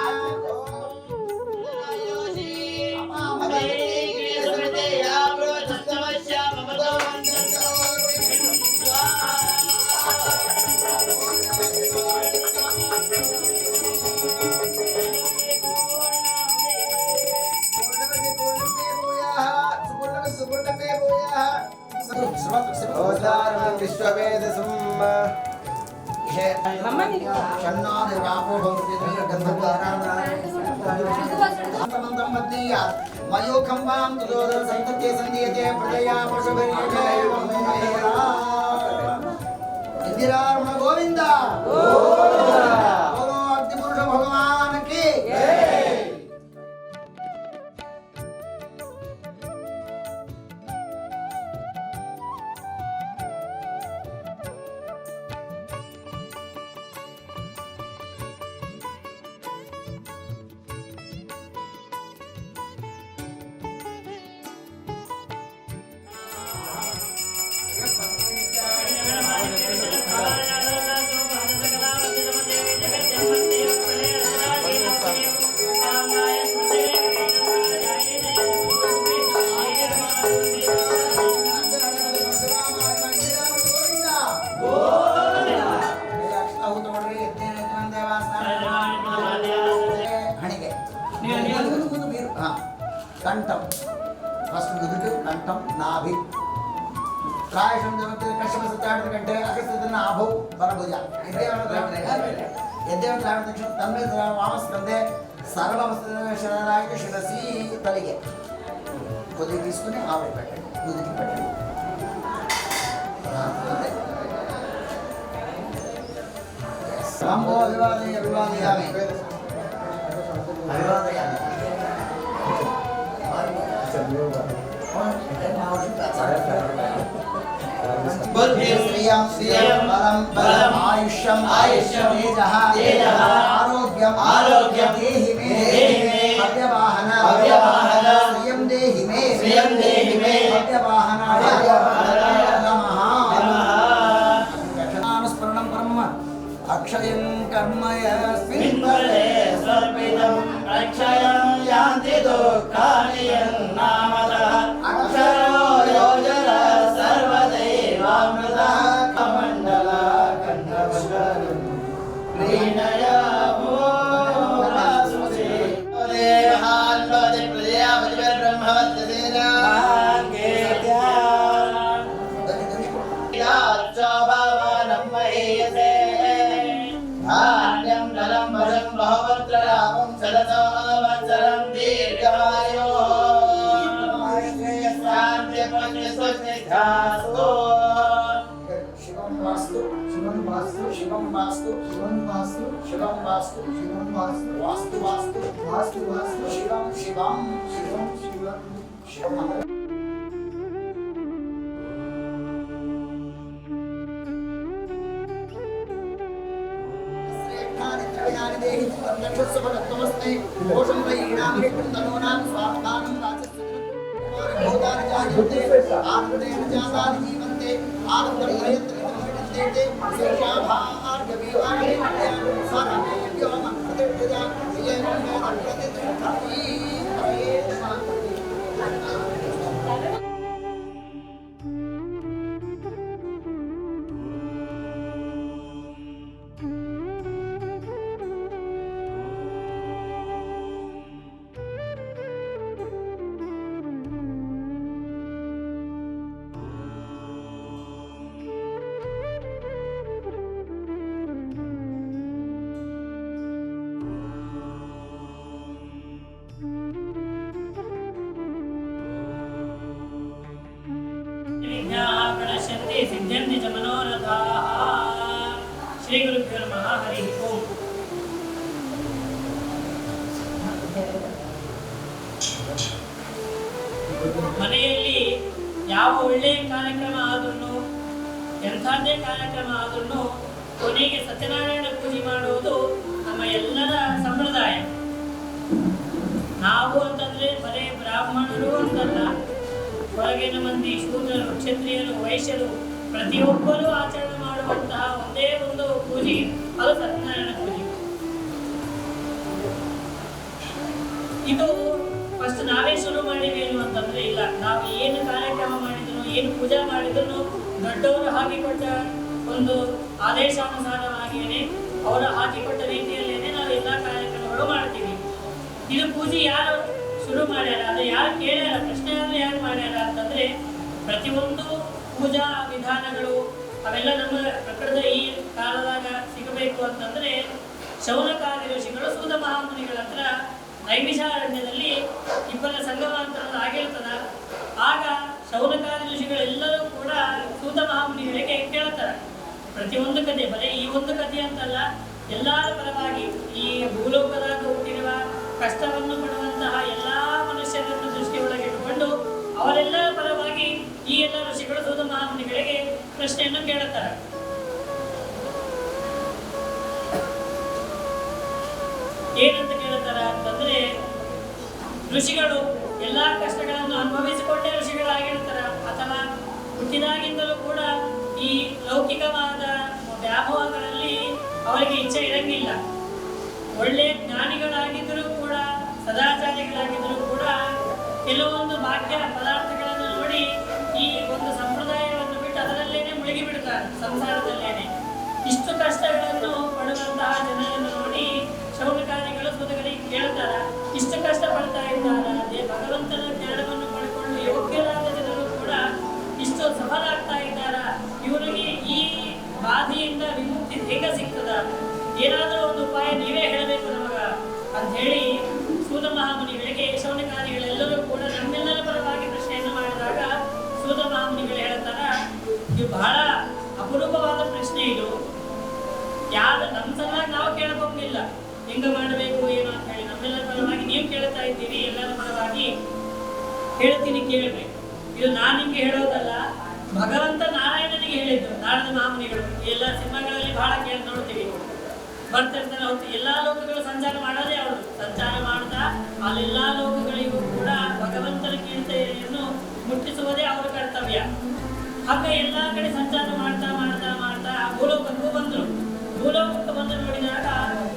मयोखंबां तुदोदर संतत्ये संदीयते प्रजया पशुभिर्यते इंदिरारमण गोविंदा बोलो अग्निपुरुष भगवान की कंठम फस्ट मुदुटु कंठम नाभि प्रायशं जमते कश्यप सत्यार्थ कंठे अगस्त्य नाभौ वरभुज यद्देव त्रावण दक्षिण तन्मे वामस्कंदे सर्वमस्तराय शिरसी तलिगे कोदी తీసుకుని ఆవిడ పెట్టండి ముదికి పెట్టండి సాంబో అభివాదయామి అభివాదయామి श्रियं बलं आयुष्यं तेजः आरोग्यं देहि मे भव्यवाहन श्रियं देहि मे भव्यवाहनाय नमः दक्षिणानुस्मरणं परम अक्षयं कर्म यस्मिन् फले सर्पितं अक्षयं यान्ति दुःखानि यन्नामतः अक्षरो योजन सर्वदेवामृतः कमण्डल कण्ठवशनं प्रीणयामो वासुसे देहान् वदे प्रजापतिः ब्रह्मवत्यसेना केत्या महीयसे धान्यं नलं वशं बहुवक्त्ररामं सदसो वत्सरं दीर्घमायोः श्रेयस्सान्त्यप्रतिस्वस्तिधास्तु शिवं वास्तु शिवं वास्तु शिवं वास्तु शिवं वास्तु शिवं वास्तु शिवं वास्तु वास्तु वास्तु वास्तु वास्तु शिवं शिवं शिवं शिवं शिवं देहि तन्नक्षस्वभगत्वमस्मै कोशं प्रयीणां हितं तनूनां स्वात्मानं राजस्वभूतानि जायन्ते आनन्देन जातानि जीवन्ते आनन्दमयत्रिविदन्ते शेषाभार्गवीवानि सारमे व्योमप्रतिष्ठिता येन मे अप्रतिष्ठति सिद्ध्यन्ति च मनोरथाः श्री गुरुभ्यो नमः हरि ओम ಮನೆಯಲ್ಲಿ ಯಾವ ಒಳ್ಳೆಯ ಕಾರ್ಯಕ್ರಮ ಆದ್ರೂ ಎಂಥದ್ದೇ ಕಾರ್ಯಕ್ರಮ ಆದ್ರೂ ಕೊನೆಗೆ ಸತ್ಯನಾರಾಯಣ ಪೂಜೆ ಮಾಡುವುದು ನಮ್ಮ ಎಲ್ಲರ ಸಂಪ್ರದಾಯ. ನಾವು ಅಂತಂದ್ರೆ ಬರೇ ಬ್ರಾಹ್ಮಣರು ಅಂತಲ್ಲ, ಹೊರಗಿನ ಮಂದಿ ಶೂದ್ರರು ಕ್ಷತ್ರಿಯರು ವೈಶ್ಯರು ಪ್ರತಿಯೊಬ್ಬರೂ ಆಚರಣೆ ಮಾಡುವಂತಹ ಒಂದೇ ಒಂದು ಪೂಜೆ ಅದು ಸತ್ಯನಾರಾಯಣ ಪೂಜೆ. ಇದು ಫಸ್ಟ್ ನಾವೇ ಶುರು ಮಾಡಿವೇನು ಅಂತಂದ್ರೆ ಇಲ್ಲ, ನಾವು ಏನು ಕಾರ್ಯಕ್ರಮ ಮಾಡಿದ್ರು, ಏನು ಪೂಜಾ ಮಾಡಿದ್ರು ದೊಡ್ಡವರು ಹಾಕಿಕೊಟ್ಟ ಒಂದು ಆದೇಶಾನುಸಾರವಾಗಿಯೇ ಅವರು ಹಾಕಿಕೊಟ್ಟ ರೀತಿಯಲ್ಲೇನೆ ನಾವು ಎಲ್ಲ ಕಾರ್ಯಕ್ರಮಗಳು ಮಾಡ್ತೀವಿ. ಇದು ಪೂಜೆ ಯಾರು ಶುರು ಮಾಡ್ಯಾರ, ಅದು ಯಾರು ಕೇಳ್ಯಾರ, ಪ್ರಶ್ನೆ ಆದ್ರೆ ಯಾರು ಮಾಡ್ಯಾರ ಅಂತಂದ್ರೆ ಪ್ರತಿಯೊಂದು ಪೂಜಾ ವಿಧಾನಗಳು ಅವೆಲ್ಲ ನಮ್ಮ ಪ್ರಕೃತ ಈ ಕಾಲದಾಗ ಸಿಗಬೇಕು ಅಂತಂದ್ರೆ ಶೌನಕಾದಿ ಋಷಿಗಳು ಸೂತ ಮಹಾಮುನಿಗಳ ಹತ್ರ ನೈಮಿಷಾರಣ್ಯದಲ್ಲಿ ಇಬ್ಬರ ಸಂಗಮಾಂತರದ ಆಗಿರ್ತದ. ಆಗ ಶೌನಕಾದಿ ಋಷಿಗಳೆಲ್ಲರೂ ಕೂಡ ಸೂತ ಮಹಾಮುನಿಗಳಿಗೆ ಕೇಳ್ತಾರೆ ಪ್ರತಿಯೊಂದು ಕಥೆ, ಬರೀ ಈ ಒಂದು ಕಥೆ ಅಂತಲ್ಲ, ಎಲ್ಲರ ಪರವಾಗಿ ಈ ಭೂಲೋಕದಾಗ ಹುಟ್ಟಿರುವ ಕಷ್ಟವನ್ನು ಪಡುವಂತಹ ಎಲ್ಲಾ ಮನುಷ್ಯರನ್ನು ದೃಷ್ಟಿಯೊಳಗಿಟ್ಟುಕೊಂಡು ಅವರೆಲ್ಲರ ಪರವಾಗಿ ಈ ಎಲ್ಲ ಋಷಿಗಳು ಸೂತ ಮಹಾಮುನಿಗಳಿಗೆ ಪ್ರಶ್ನೆಯನ್ನು ಕೇಳುತ್ತಾರೆ. ಏನಂತ ಕೇಳುತ್ತಾರ ಅಂತಂದ್ರೆ, ಋಷಿಗಳು ಎಲ್ಲಾ ಕಷ್ಟಗಳನ್ನು ಅನುಭವಿಸಿಕೊಂಡೇ ಋಷಿಗಳಾಗಿರ್ತಾರ, ಅಥವಾ ಹುಟ್ಟಿದಾಗಿಂದಲೂ ಕೂಡ ಈ ಲೌಕಿಕವಾದ ವ್ಯಾಮೋಹಗಳಲ್ಲಿ ಅವರಿಗೆ ಇಚ್ಛೆ ಇರಂಗಿಲ್ಲ. ಒಳ್ಳೆ ಜ್ಞಾನಿಗಳಾಗಿದ್ದರೂ ಕೂಡ, ಸದಾಚಾರಿಗಳಾಗಿದ್ದರೂ ಕೂಡ ಕೆಲವೊಂದು ಭಾಗ್ಯ ಪದಾರ್ಥಗಳನ್ನು ನೋಡಿ ಈ ಒಂದು ಸಂಪ್ರದಾಯವನ್ನು ಬಿಟ್ಟು ಅದರಲ್ಲೇನೆ ಮುಳುಗಿ ಬಿಡ್ತಾರೆ, ಸಂಸಾರದಲ್ಲೇನೆ. ಇಷ್ಟು ಕಷ್ಟಗಳನ್ನು ಪಡುವಂತಹ ಜನರನ್ನು ನೋಡಿ ಶೌನಕಾದಿಗಳು ಸೂತಗಳಿಗೆ ಕೇಳ್ತಾರ, ಇಷ್ಟು ಕಷ್ಟ ಪಡ್ತಾ ಇದ್ದಾರ, ಭಗವಂತನ ಜ್ಞಾನವನ್ನು ಪಡ್ಕೊಂಡು ಯೋಗ್ಯರಾದ ಜನರು ಕೂಡ ಇಷ್ಟು ಸಫಲಾಗ್ತಾ ಇದ್ದಾರ, ಇವರಿಗೆ ಈ ಬಾಧೆಯಿಂದ ವಿಮುಕ್ತಿ ಹೇಗೆ ಸಿಗ್ತದ, ಏನಾದರೂ ಒಂದು ಉಪಾಯ ನೀವೇ ಹೇಳಬೇಕು ನಮಗ ಅಂತ ಹೇಳಿ ಸೂತ ಮಹಾಮುನಿಗಳಿಗೆ ಶೌನಕಾದಿಗಳೆಲ್ಲರೂ ಕೂಡ ನಮ್ಮೆಲ್ಲರ ಪರವಾಗಿ ಪ್ರಶ್ನೆಯನ್ನು ಮಾಡಿದಾಗ ಸೂತ ಮಹಾಮುನಿಗಳು ಹೇಳ್ತಾರ, ಇದು ಬಹಳ ಅಪರೂಪವಾದ ಪ್ರಶ್ನೆ, ಇದು ಯಾರು ನಮ್ಮ ಸಲುವಾಗಿ ನಾವು ಕೇಳಬಹುದಿಲ್ಲ, ಹೆಂಗ ಮಾಡಬೇಕು ಏನು ಅಂತ ಹೇಳಿ ನಮ್ಮೆಲ್ಲರ ಪರವಾಗಿ ನೀವು ಕೇಳ್ತಾ ಇದ್ದೀರಿ, ಎಲ್ಲರ ಪರವಾಗಿ ಹೇಳ್ತೀನಿ ಕೇಳ್ರಿ. ಇದು ನಾನು ನಿಮ್ಗೆ ಹೇಳೋದಲ್ಲ, ಭಗವಂತ ನಾರಾಯಣನಿಗೆ ಹೇಳಿದ್ದು ನಾರದ ಮಹಾಮುನಿಗಳು. ಎಲ್ಲ ಸಿನಿಮಾಗಳಲ್ಲಿ ಬಹಳ ಕೇಳಿ ನೋಡ್ತೀವಿ, ಬರ್ತಿರ್ತಾರೆ. ಅವ್ರು ಎಲ್ಲಾ ಲೋಕಗಳು ಸಂಚಾರ ಮಾಡೋದೇ ಅವರು, ಸಂಚಾರ ಮಾಡ್ತಾ ಅಲ್ಲೆಲ್ಲಾ ಲೋಕಗಳಿಗೂ ಕೂಡ ಭಗವಂತನ ಕೀರ್ತಿಯನ್ನು ಮುಟ್ಟಿಸುವುದೇ ಅವರ ಕರ್ತವ್ಯ. ಹಾಗೆ ಎಲ್ಲಾ ಕಡೆ ಸಂಚಾರ ಮಾಡ್ತಾ ಮಾಡ್ತಾ ಮಾಡ್ತಾ ಭೂಲೋಕಕ್ಕೂ ಬಂದರು. ಭೂಲೋಕಕ್ಕೆ ಬಂದು ನೋಡಿದಾಗ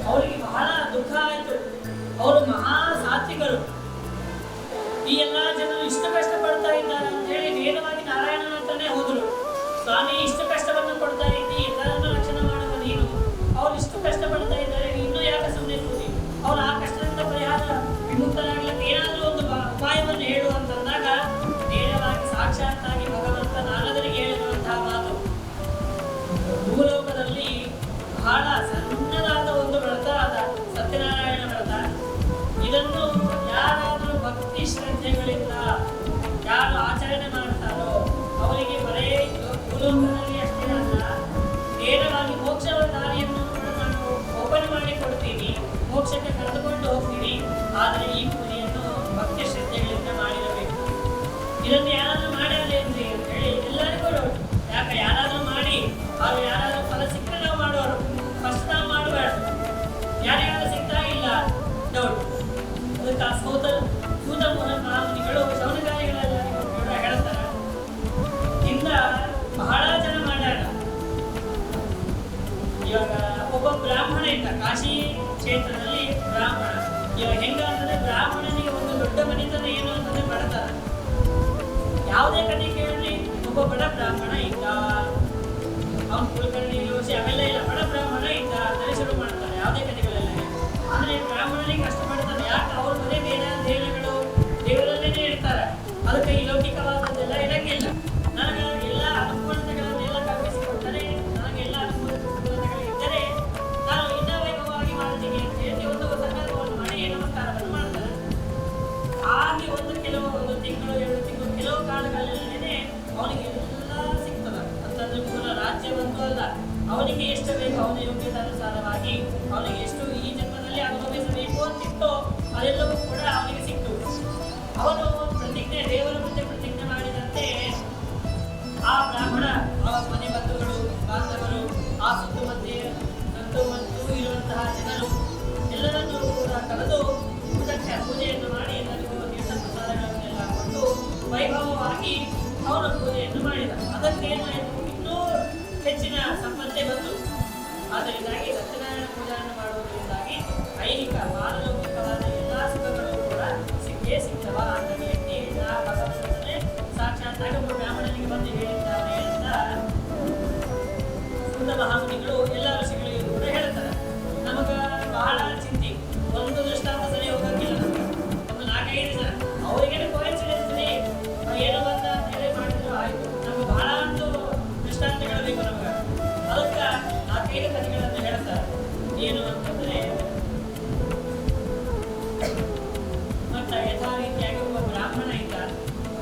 ಅವರಿಗೆ ಬಹಳ ದುಃಖ ಆಯಿತು. ಅವರು ಮಹಾ ಸಾತ್ವಿಕರು, ಈ ಎಲ್ಲಾ ಜನರು ಇಷ್ಟು ಕಷ್ಟಪಡ್ತಾ ಇದ್ದಾರೆ ಅಂತ ಹೇಳಿ ನೇರವಾಗಿ ನಾರಾಯಣನ ಹತ್ರನೇ ಹೋದರು. ಸ್ವಾಮಿ, ಇಷ್ಟು ಕಷ್ಟವನ್ನು ಕೊಡ್ತಾ ಇದ್ದಿ, ಎಲ್ಲರನ್ನು ರಕ್ಷಣೆ ಮಾಡುವ ನೀನು, ಅವ್ರು ಇಷ್ಟು ಕಷ್ಟಪಡ್ತಾ ಇದ್ದಾರೆ, ಇನ್ನೂ ಯಾಕೆ ಸುಮ್ಮನೆ ಕೂಡಿ, ಅವ್ರು ಆ ಕಷ್ಟದಿಂದ ಪರಿಹಾರ ವಿಮುಕ್ತರಾಗ್ಲಿಕ್ಕೆ ಏನಾದರೂ ಒಂದು ಉಪಾಯವನ್ನು ಹೇಳು ಅಂತಂದಾಗ ನೇರವಾಗಿ ಸಾಕ್ಷಾತ್ತಾಗಿ ಭಗವಂತ ನಾರದರಿಗೆ ಹೇಳಿರುವಂತಹ ಮಾತು, ಭೂಲೋಕದಲ್ಲಿ ಬಹಳ ಸಣ್ಣದಾದ ಒಂದು ವ್ರತ ಅದ ಸತ್ಯನಾರಾಯಣ ವ್ರತ. ಇದನ್ನು ಯಾರಾದರೂ ಭಕ್ತಿ ಶ್ರದ್ಧೆಗಳಿಂದ ಯಾರು ಆಚರಣೆ ಮಾಡ್ತಾರೋ ಅವರಿಗೆ ಬರೇ ಭೂಲೋಕದಲ್ಲಿ ಅಷ್ಟೇ ಅಲ್ಲ, ನೇರವಾಗಿ ಮೋಕ್ಷದ ದಾರಿಯನ್ನು ಕೂಡ ನಾನು ಓಪನ್ ಮಾಡಿ ಕೊಡ್ತೀನಿ, ಮೋಕ್ಷಕ್ಕೆ ಕರೆದುಕೊಂಡು ಹೋಗ್ತೀನಿ. ಆದರೆ ಈ ಪೂಜೆಯನ್ನು ಭಕ್ತಿ ಶ್ರದ್ಧೆಗಳಿಂದ ಮಾಡಿರಬೇಕು. ಇದನ್ನು ಯಾರಾದ್ರೂ ಮಾಡ್ಯಾರೇನ್ರಿ ಅಂತ ಹೇಳಿ ಎಲ್ಲರಿಗೂ ಡೌಟ್. ಯಾಕೆ ಯಾರಾದ್ರೂ ಮಾಡಿ ಅವ್ರು ಯಾರಾದ್ರೂ ಫಲ ಸಿಕ್ಕರೆ ನಾವು ಮಾಡೋರು, ಫಸ್ಟ್ ನಾವು ಮಾಡಬೇಡ, ಯಾರಿಗಾದ್ರೂ ಸಿಗ್ತಾ ಇಲ್ಲ ಡೌಟ್. ಅದಕ್ಕೆ ಸೂತ ಮಹಾಮುನಿಗಳು ಶೌನಕಾದಿಗಳೆಲ್ಲರಿಗೂ ಕೂಡ ಹೇಳ್ತಾರೆ, ಇಂದ ಬಹಳ ಜನ ಮಾಡ್ಯಾರ. ಇವಾಗ ಒಬ್ಬ ಬ್ರಾಹ್ಮಣ ಇದ್ದ ಕಾಶಿ ಕ್ಷೇತ್ರದಲ್ಲಿ ಬ್ರಾಹ್ಮಣ. ಇವಾಗ ಹೆಂಗ ಅಂತಂದ್ರೆ ಬ್ರಾಹ್ಮಣನಿಗೆ ಒಂದು ದೊಡ್ಡ ಮನೆತನ ಏನು ಅಂತಂದ್ರೆ ಬಡತನ. ಯಾವುದೇ ಕಡೆ ಕೇಳಿ ಒಬ್ಬ ಬಡ ಬ್ರಾಹ್ಮಣ ಇದ್ದ, ಅವನು ಕುಲಕರ್ಣಿ ಯೋಶಿ ಅವೆಲ್ಲ ಇಲ್ಲ, ಬಡ ಬ್ರಾಹ್ಮಣ ಇದ್ದ ಅಂದರೆ ಶುರು ಮಾಡ್ತಾರೆ ಯಾವುದೇ ಕಥೆಗಳೆಲ್ಲ. ಅಂದ್ರೆ ಬ್ರಾಹ್ಮಣನಿಗೆ ಕಷ್ಟ ಮಾಡ್ತಾರೆ, ಯಾಕೆ ಅವ್ರ ಮನೆ ಬೇಡ ದೇವರುಗಳು ದೇವರಲ್ಲೇನೆ ಇರ್ತಾರೆ, ಅದಕ್ಕೆ ಈ ಲೌಕಿಕವಾದದ್ದೆಲ್ಲ ಇರಂಗಿಲ್ಲ. ನನಗೆ ಎಲ್ಲ ಅನುಕೂಲತೆಗಳನ್ನೆಲ್ಲ ಕಲ್ಪಿಸಿಕೊಟ್ಟರೆ, ನನಗೆಲ್ಲ ಅನುಕೂಲತೆಗಳು ಇದ್ದರೆ ನಾನು ಇನ್ನೂ ವೈಭವವಾಗಿ ಮಾಡ್ತೀನಿ ಅಂತ ಹೇಳಿ ಒಂದು ಸಂಕಲ್ಪವನ್ನು ಮಾಡಿ ನಮಸ್ಕಾರವನ್ನು ಮಾಡ್ತಾರೆ. ಹಾಗೆ ಒಂದು ತಿಂಗಳು 2 ತಿಂಗಳು ಕೆಲವು ಕಾಲಗಳಲ್ಲೇನೆ ಅವನಿಗೆ ಎಲ್ಲ ಸಿಗ್ತದೆ ಅಂತಂದ್ರೆ ಪೂರ ರಾಜ್ಯವಂತೂ ಅಲ್ಲ, ಅವನಿಗೆ ಎಷ್ಟು ಬೇಕು ಅವನ ಯೋಗ್ಯತಾನುಸಾರವಾಗಿ ಅವನಿಗೆ ಎಷ್ಟು ಈ ಜನ್ಮದಲ್ಲಿ ಅನುಭವಿಸಬೇಕು ಅಂತಿತ್ತೋ ಅದೆಲ್ಲವೂ ಕೂಡ ಅವನಿಗೆ ಸಿಕ್ತು. ಅವನು ಪ್ರತಿಜ್ಞೆ, ದೇವರ ಮುಂದೆ ಪ್ರತಿಜ್ಞೆ ಮಾಡಿದಂತೆ ಆ ಬ್ರಾಹ್ಮಣ, ಆ ಮನೆ ಬಂಧುಗಳು ಬಾಂಧವರು, ಆ ಸುತ್ತಮುತ್ತ ಇರುವಂತಹ ಜನರು ಎಲ್ಲರನ್ನೂ ಕೂಡ ಕರೆದು ಊಟಕ್ಕೆ ಪೂಜೆಯನ್ನು ಮಾಡಿ ಎಲ್ಲರಿಗೂ ತೀರ್ಥ ಪ್ರಸಾದಗಳನ್ನೆಲ್ಲ ಕೊಟ್ಟು ವೈಭವವಾಗಿ ಅವನ ಪೂಜೆಯನ್ನು ಮಾಡಿದ. ಅದಕ್ಕೇನಾಯಿತು, ಇನ್ನೂ ಹೆಚ್ಚಿನ ಸಂಪತ್ತೇ ಬಂತು. ಆದ್ದರಿಂದಾಗಿ ಸತ್ಯನಾರಾಯಣ ಪೂಜೆಯನ್ನು ಮಾಡುವುದರಿಂದಾಗಿ ಐಹಿಕ ಪಾರಲೌಕಿಕವಾದ ಎಲ್ಲ ಸುಖಗಳು ಕೂಡ ಸಿಕ್ಕೇ ಸಿಗ್ತವ ಅಂತ ಹೇಳಿ ಭಗವಂತನೇ ಸಾಕ್ಷಾತ್ ಒಬ್ಬ ಬ್ರಾಹ್ಮಣನಿಗೆ ಬಂದು ಹೇಳಿದ್ದಾರೆ ಅಂತ ಸೂತ ಮಹಾಮುನಿಗಳು ಎಲ್ಲ ಋಷಿಗಳಿಗೂ ಕೂಡ ಹೇಳ್ತಾರೆ. ನಮಗ ಬಹಳ ಚಿಂತೆ, ಒಂದು ದೃಷ್ಟಾಂತ ಸರಿ ಹೋಗಕ್ಕಿಲ್ಲ. ನಮಗೆ ಒಂದು 4-5 ಜನ ಅವರಿಗೆ ಕೋಯಿಸಿದ್ರೆ ಏನೋ ಅಂತ ಹೇಳಿ ಮಾಡಿದ್ರು ಆಯ್ತು. ನಮ್ಗೆ ಬಹಳ ಒಂದು ದೃಷ್ಟಾಂತಗಳು ಬೇಕು ನಮಗೆ. ಅದಕ್ಕೆ 4-5 ಕಥೆಗಳನ್ನು ಹೇಳ್ತಾರೆ. ಏನು ಅಂತಂದ್ರೆ ಮತ್ತ ಯಥಾ ರೀತಿಯಾಗಿ ಒಬ್ಬ ಬ್ರಾಹ್ಮಣ ಇದ್ದ.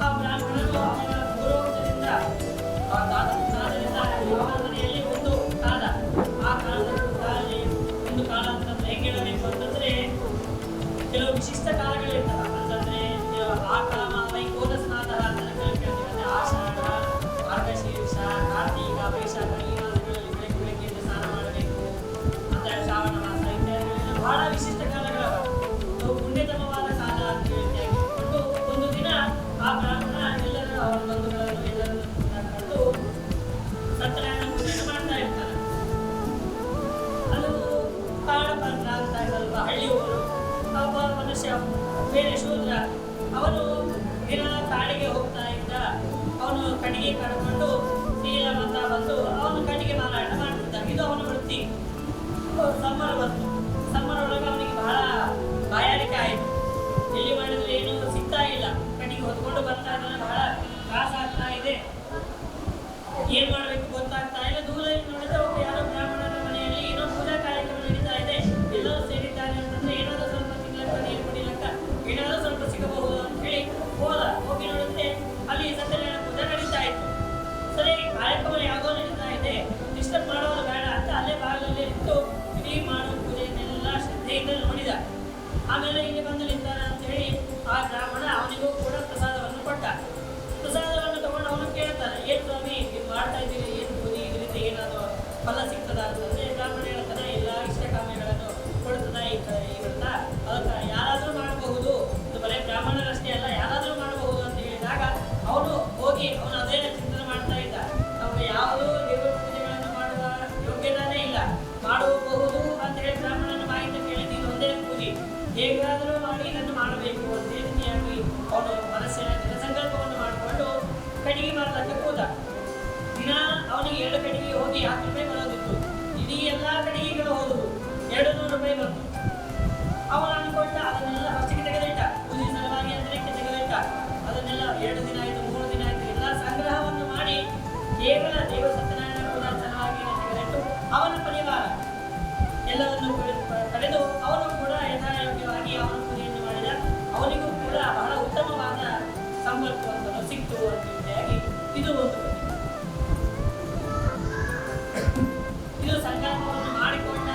ಆ ಬ್ರಾಹ್ಮಣನು ಅವನ ಪೂರ್ವಜರಿಂದ ಮನೆಯಲ್ಲಿ ಒಂದು ಕಾಲ, ಆ ಕಾಲದಲ್ಲಿ ಒಂದು ಕಾಲ ಅಂತಂದ್ರೆ ಹೆಂಗೆ ಹೇಳಬೇಕು ಅಂತಂದ್ರೆ ಕೆಲವು ವಿಶಿಷ್ಟ ಕಾಲಗಳಿರ್ತವೆ. ಅಂತಂದ್ರೆ ಆಕಾಮ ವೈಕೋಲಸ್ನಾದ ಅಂತ ಕೇಳ್ತೀವಿ. ಅಂದ್ರೆ ಆಷಾಢ, ಮಾರ್ಗಶೀರ್ಷ, ಕಾರ್ತೀಕ, ವೈಶಾಖ ಈ ಮಾಸಗಳಲ್ಲಿ ಬೆಳಗ್ಗೆ ಸ್ನಾನ ಮಾಡಬೇಕು ಅಂತ ಶ್ರಾವಣ ಮಾಸ ಇತ್ಯಾದಿ ಬಹಳ ವಿಶಿಷ್ಟ ಕಾಲಗಳವ. ಪುಣ್ಯತಮವಾದ ಕಾಲ ಅಂತ ಹೇಳ್ಕೊಂಡು ಒಂದು ದಿನ ಆ ಬ್ರಾಹ್ಮಣ ಎಲ್ಲರೂ ಅವರ ಬಂಧುಗಳನ್ನು ಎಲ್ಲರನ್ನು ಕರೆದು ಸತ್ಯನಾರಾಯಣ ಪೂಜೆಯನ್ನು ಮಾಡ್ತಾ ಇರ್ತಾನೆ. ಅದು ಕಾಡು ಪ್ರಾಂತ ಸ್ವಲ್ಪ ಹಳ್ಳಿ ಊರು. ಒಬ್ಬ ಮನುಷ್ಯ ಬೇರೆ ಶೂದ್ರ, ಅವನು ದಿನ ಕಾಡಿಗೆ ಹೋಗ್ತಾ ಇದ್ದ. ಅವನು ಕಟ್ಟಿಗೆ ಕಡ್ಕೊಂಡು ನೀರ ಮತ ಬಂದು ಅವನು ಕಟ್ಟಿಗೆ ಮಾರಾಟ ಮಾಡ್ತಿದ್ದ. ಇದು ಅವನ ವೃತ್ತಿ. ಸಮ್ಮರ್ ಬಂತು. ಸಮ್ಮರ್ ಒಳಗೆ ಅವನಿಗೆ ಬಹಳ ಬಾಯಾರಿಕೆ ಆಯಿತು. ಎಲ್ಲಿ ಮಾಡಿದ್ರೆ ಏನು ಸಿಗ್ತಾ ಇಲ್ಲ. ಕಟ್ಟಿಗೆ ಹೊತ್ಕೊಂಡು ಬರ್ತಾ ಇದ್ದಾನೆ. ಬಹಳ ತ್ರಾಸ ಆಗ್ತಾ ಇದೆ. ಏನ್ ಮಾಡ್ಬೇಕು ಗೊತ್ತಾಗ್ತಾ ಇಲ್ಲ. ದೂರದಲ್ಲಿ ನೋಡಿದ್ರೆ ಒಬ್ಬ ಯಾರೋ ಬ್ರಾಹ್ಮಣನ ಮನೆಯಲ್ಲಿ ಏನೋ ಪೂಜಾ ಕಾರ್ಯಕ್ರಮ ನಡೀತಾ ಇದೆ. ಎಲ್ಲರೂ ಸೇರಿದ್ದಾರೆ ಅಂತಂದ್ರೆ ಏನಾದರೂ ಸ್ವಲ್ಪ ತಿನ್ಲಕ್ಕ, ನೀರು ಕುಡಿಲಕ್ಕ ಏನಾದರೂ ಸ್ವಲ್ಪ ಸಿಗಬಹುದು ಅಂತ ಹೇಳಿ ಹೋದ. ಹೋಗಿ ನೋಡಿದ್ರೆ ಅಲ್ಲಿ ಸತ್ಯನಾರಾಯಣ ಪೂಜೆ ನಡೀತಾ ಇತ್ತು. ಸರಿ, ಕಾರ್ಯಕ್ರಮ ಯಾವುದೋ ನಡೀತಾ ಇದೆ, ಡಿಸ್ಟರ್ಬ್ ಮಾಡೋದು ಬೇಡ ಅಂತ ಅಲ್ಲೇ ಬಾಗಿಲಲ್ಲಿ ಇಟ್ಟು ಇಡೀ ಮಾಡೋ ಪೂಜೆಯನ್ನೆಲ್ಲ ಶ್ರದ್ಧೆಯಿಂದ ನೋಡಿದ. ಆಮೇಲೆ ಇಲ್ಲಿ ಬಂದು ನಿಂತಾನ ಅಂತ ಹೇಳಿ ಆ ಬ್ರಾಹ್ಮಣ ಅವನಿಗೂ ಕೂಡ ಪ್ರಸಾದವನ್ನು ಕೊಟ್ಟ. ಪ್ರಸಾದವನ್ನು ತಗೊಂಡು ಅವನು ಕೇಳ್ತಾನೆ, ಏನ್ ಸ್ವಾಮಿ ಇದು ಮಾಡ್ತಾ ಇದ್ದೀರಿ, ಏನು ಪೂಜೆ ಇದರಿಂದ ಏನಾದರೂ ಫಲ ಸಿಗ್ತದ ಅಂತಂದ್ರೆ ಬ್ರಾಹ್ಮಣ ಹೇಳ್ತಾನೆ, ಎಲ್ಲ ಇಷ್ಟ ಕಾಮ್ಯಗಳನ್ನು ಕೊಡ್ತದ ಈ ವ್ರತ. ಅದಕ್ಕೆ ಯಾರಾದರೂ ಮಾಡಬಹುದು, ಇದು ಬರೀ ಬ್ರಾಹ್ಮಣರಷ್ಟೇ ಅಲ್ಲ, ಯಾರಾದರೂ ಮಾಡಬಹುದು ಅಂತ ಹೇಳಿದಾಗ ಅವನು ಹೋಗಿ ಅವನು ಅದೇ ಚಿಂತನೆ ಮಾಡ್ತಾ ಇದ್ದ. ನಮ್ಗೆ ಯಾವುದೂ ದೇವರ ಪೂಜೆಗಳನ್ನು ಮಾಡುವ ಯೋಗ್ಯತಾನೇ ಇಲ್ಲ, ಮಾಡಬಹುದು ಅಂತ ಹೇಳಿ ಬ್ರಾಹ್ಮಣನ ಮಾಹಿತಿ ಕೇಳಿ ನೀನು ಒಂದೇ ಪೂಜೆ ಹೇಗಾದರೂ ಮಾಡಿ ಇದನ್ನು ಮಾಡಬೇಕು ಅಂತ ರೀತಿಯಾಗಿ ಅವನು ಮನಸ್ಸಿನ ಸಂಕಲ್ಪವನ್ನು ಮಾಡಿಕೊಂಡು ಕಟ್ಟಿಗೆ ಮಾರಲಕ್ಕೆ ಹೋದ. ದಿನ ಅವನಿಗೆ 2 ಕಟ್ಟಿಗೆ ಹೋಗಿ 10 ರೂಪಾಯಿ ಬರೋದಿತ್ತು. ಇಡೀ ಎಲ್ಲ ಕಟ್ಟಿಗೆಗಳು ಹೋದವು, 200 ರೂಪಾಯಿ ಬಂತು. ಅವನು ಅನ್ಕೊಂಡ ಅದನ್ನೆಲ್ಲ ಫಸ್ಟಿಗೆ ತೆಗೆದಿಟ್ಟ, ಪೂಜೆ ಸಲುವಾಗಿ ಅದಕ್ಕೆ ತೆಗೆದಿಟ್ಟ. ಅದನ್ನೆಲ್ಲ 2 ದಿನ ಆಯಿತು, 3 ದಿನ ಆಯಿತು, ಎಲ್ಲ ಸಂಗ್ರಹವನ್ನು ಮಾಡಿ ಕೇವಲ ದೇವ ಸತ್ಯನಾರಾಯಣ ಪೂಜಾ ಸಲುವಾಗಿ ತೆಗೆದಿಟ್ಟು ಅವನ ಪರಿವಾರ ಎಲ್ಲವನ್ನು ಕರೆದು ಅವನು ಕೂಡ ಯಥಾಯೋಗ್ಯವಾಗಿ ಅವನ ಪೂಜೆಯನ್ನು ಮಾಡಿದ. ಅವನಿಗೂ ಕೂಡ ಬಹಳ ಉತ್ತಮವಾದ ಸಂಪರ್ಕವನ್ನು ಸಿಕ್ತು ಅಂತ ರೀತಿಯಾಗಿ ಇದು ಒಂದು ಕಥೆ. ಇದು ಸಂಕಲ್ಪವನ್ನು ಮಾಡಿಕೊಂಡ,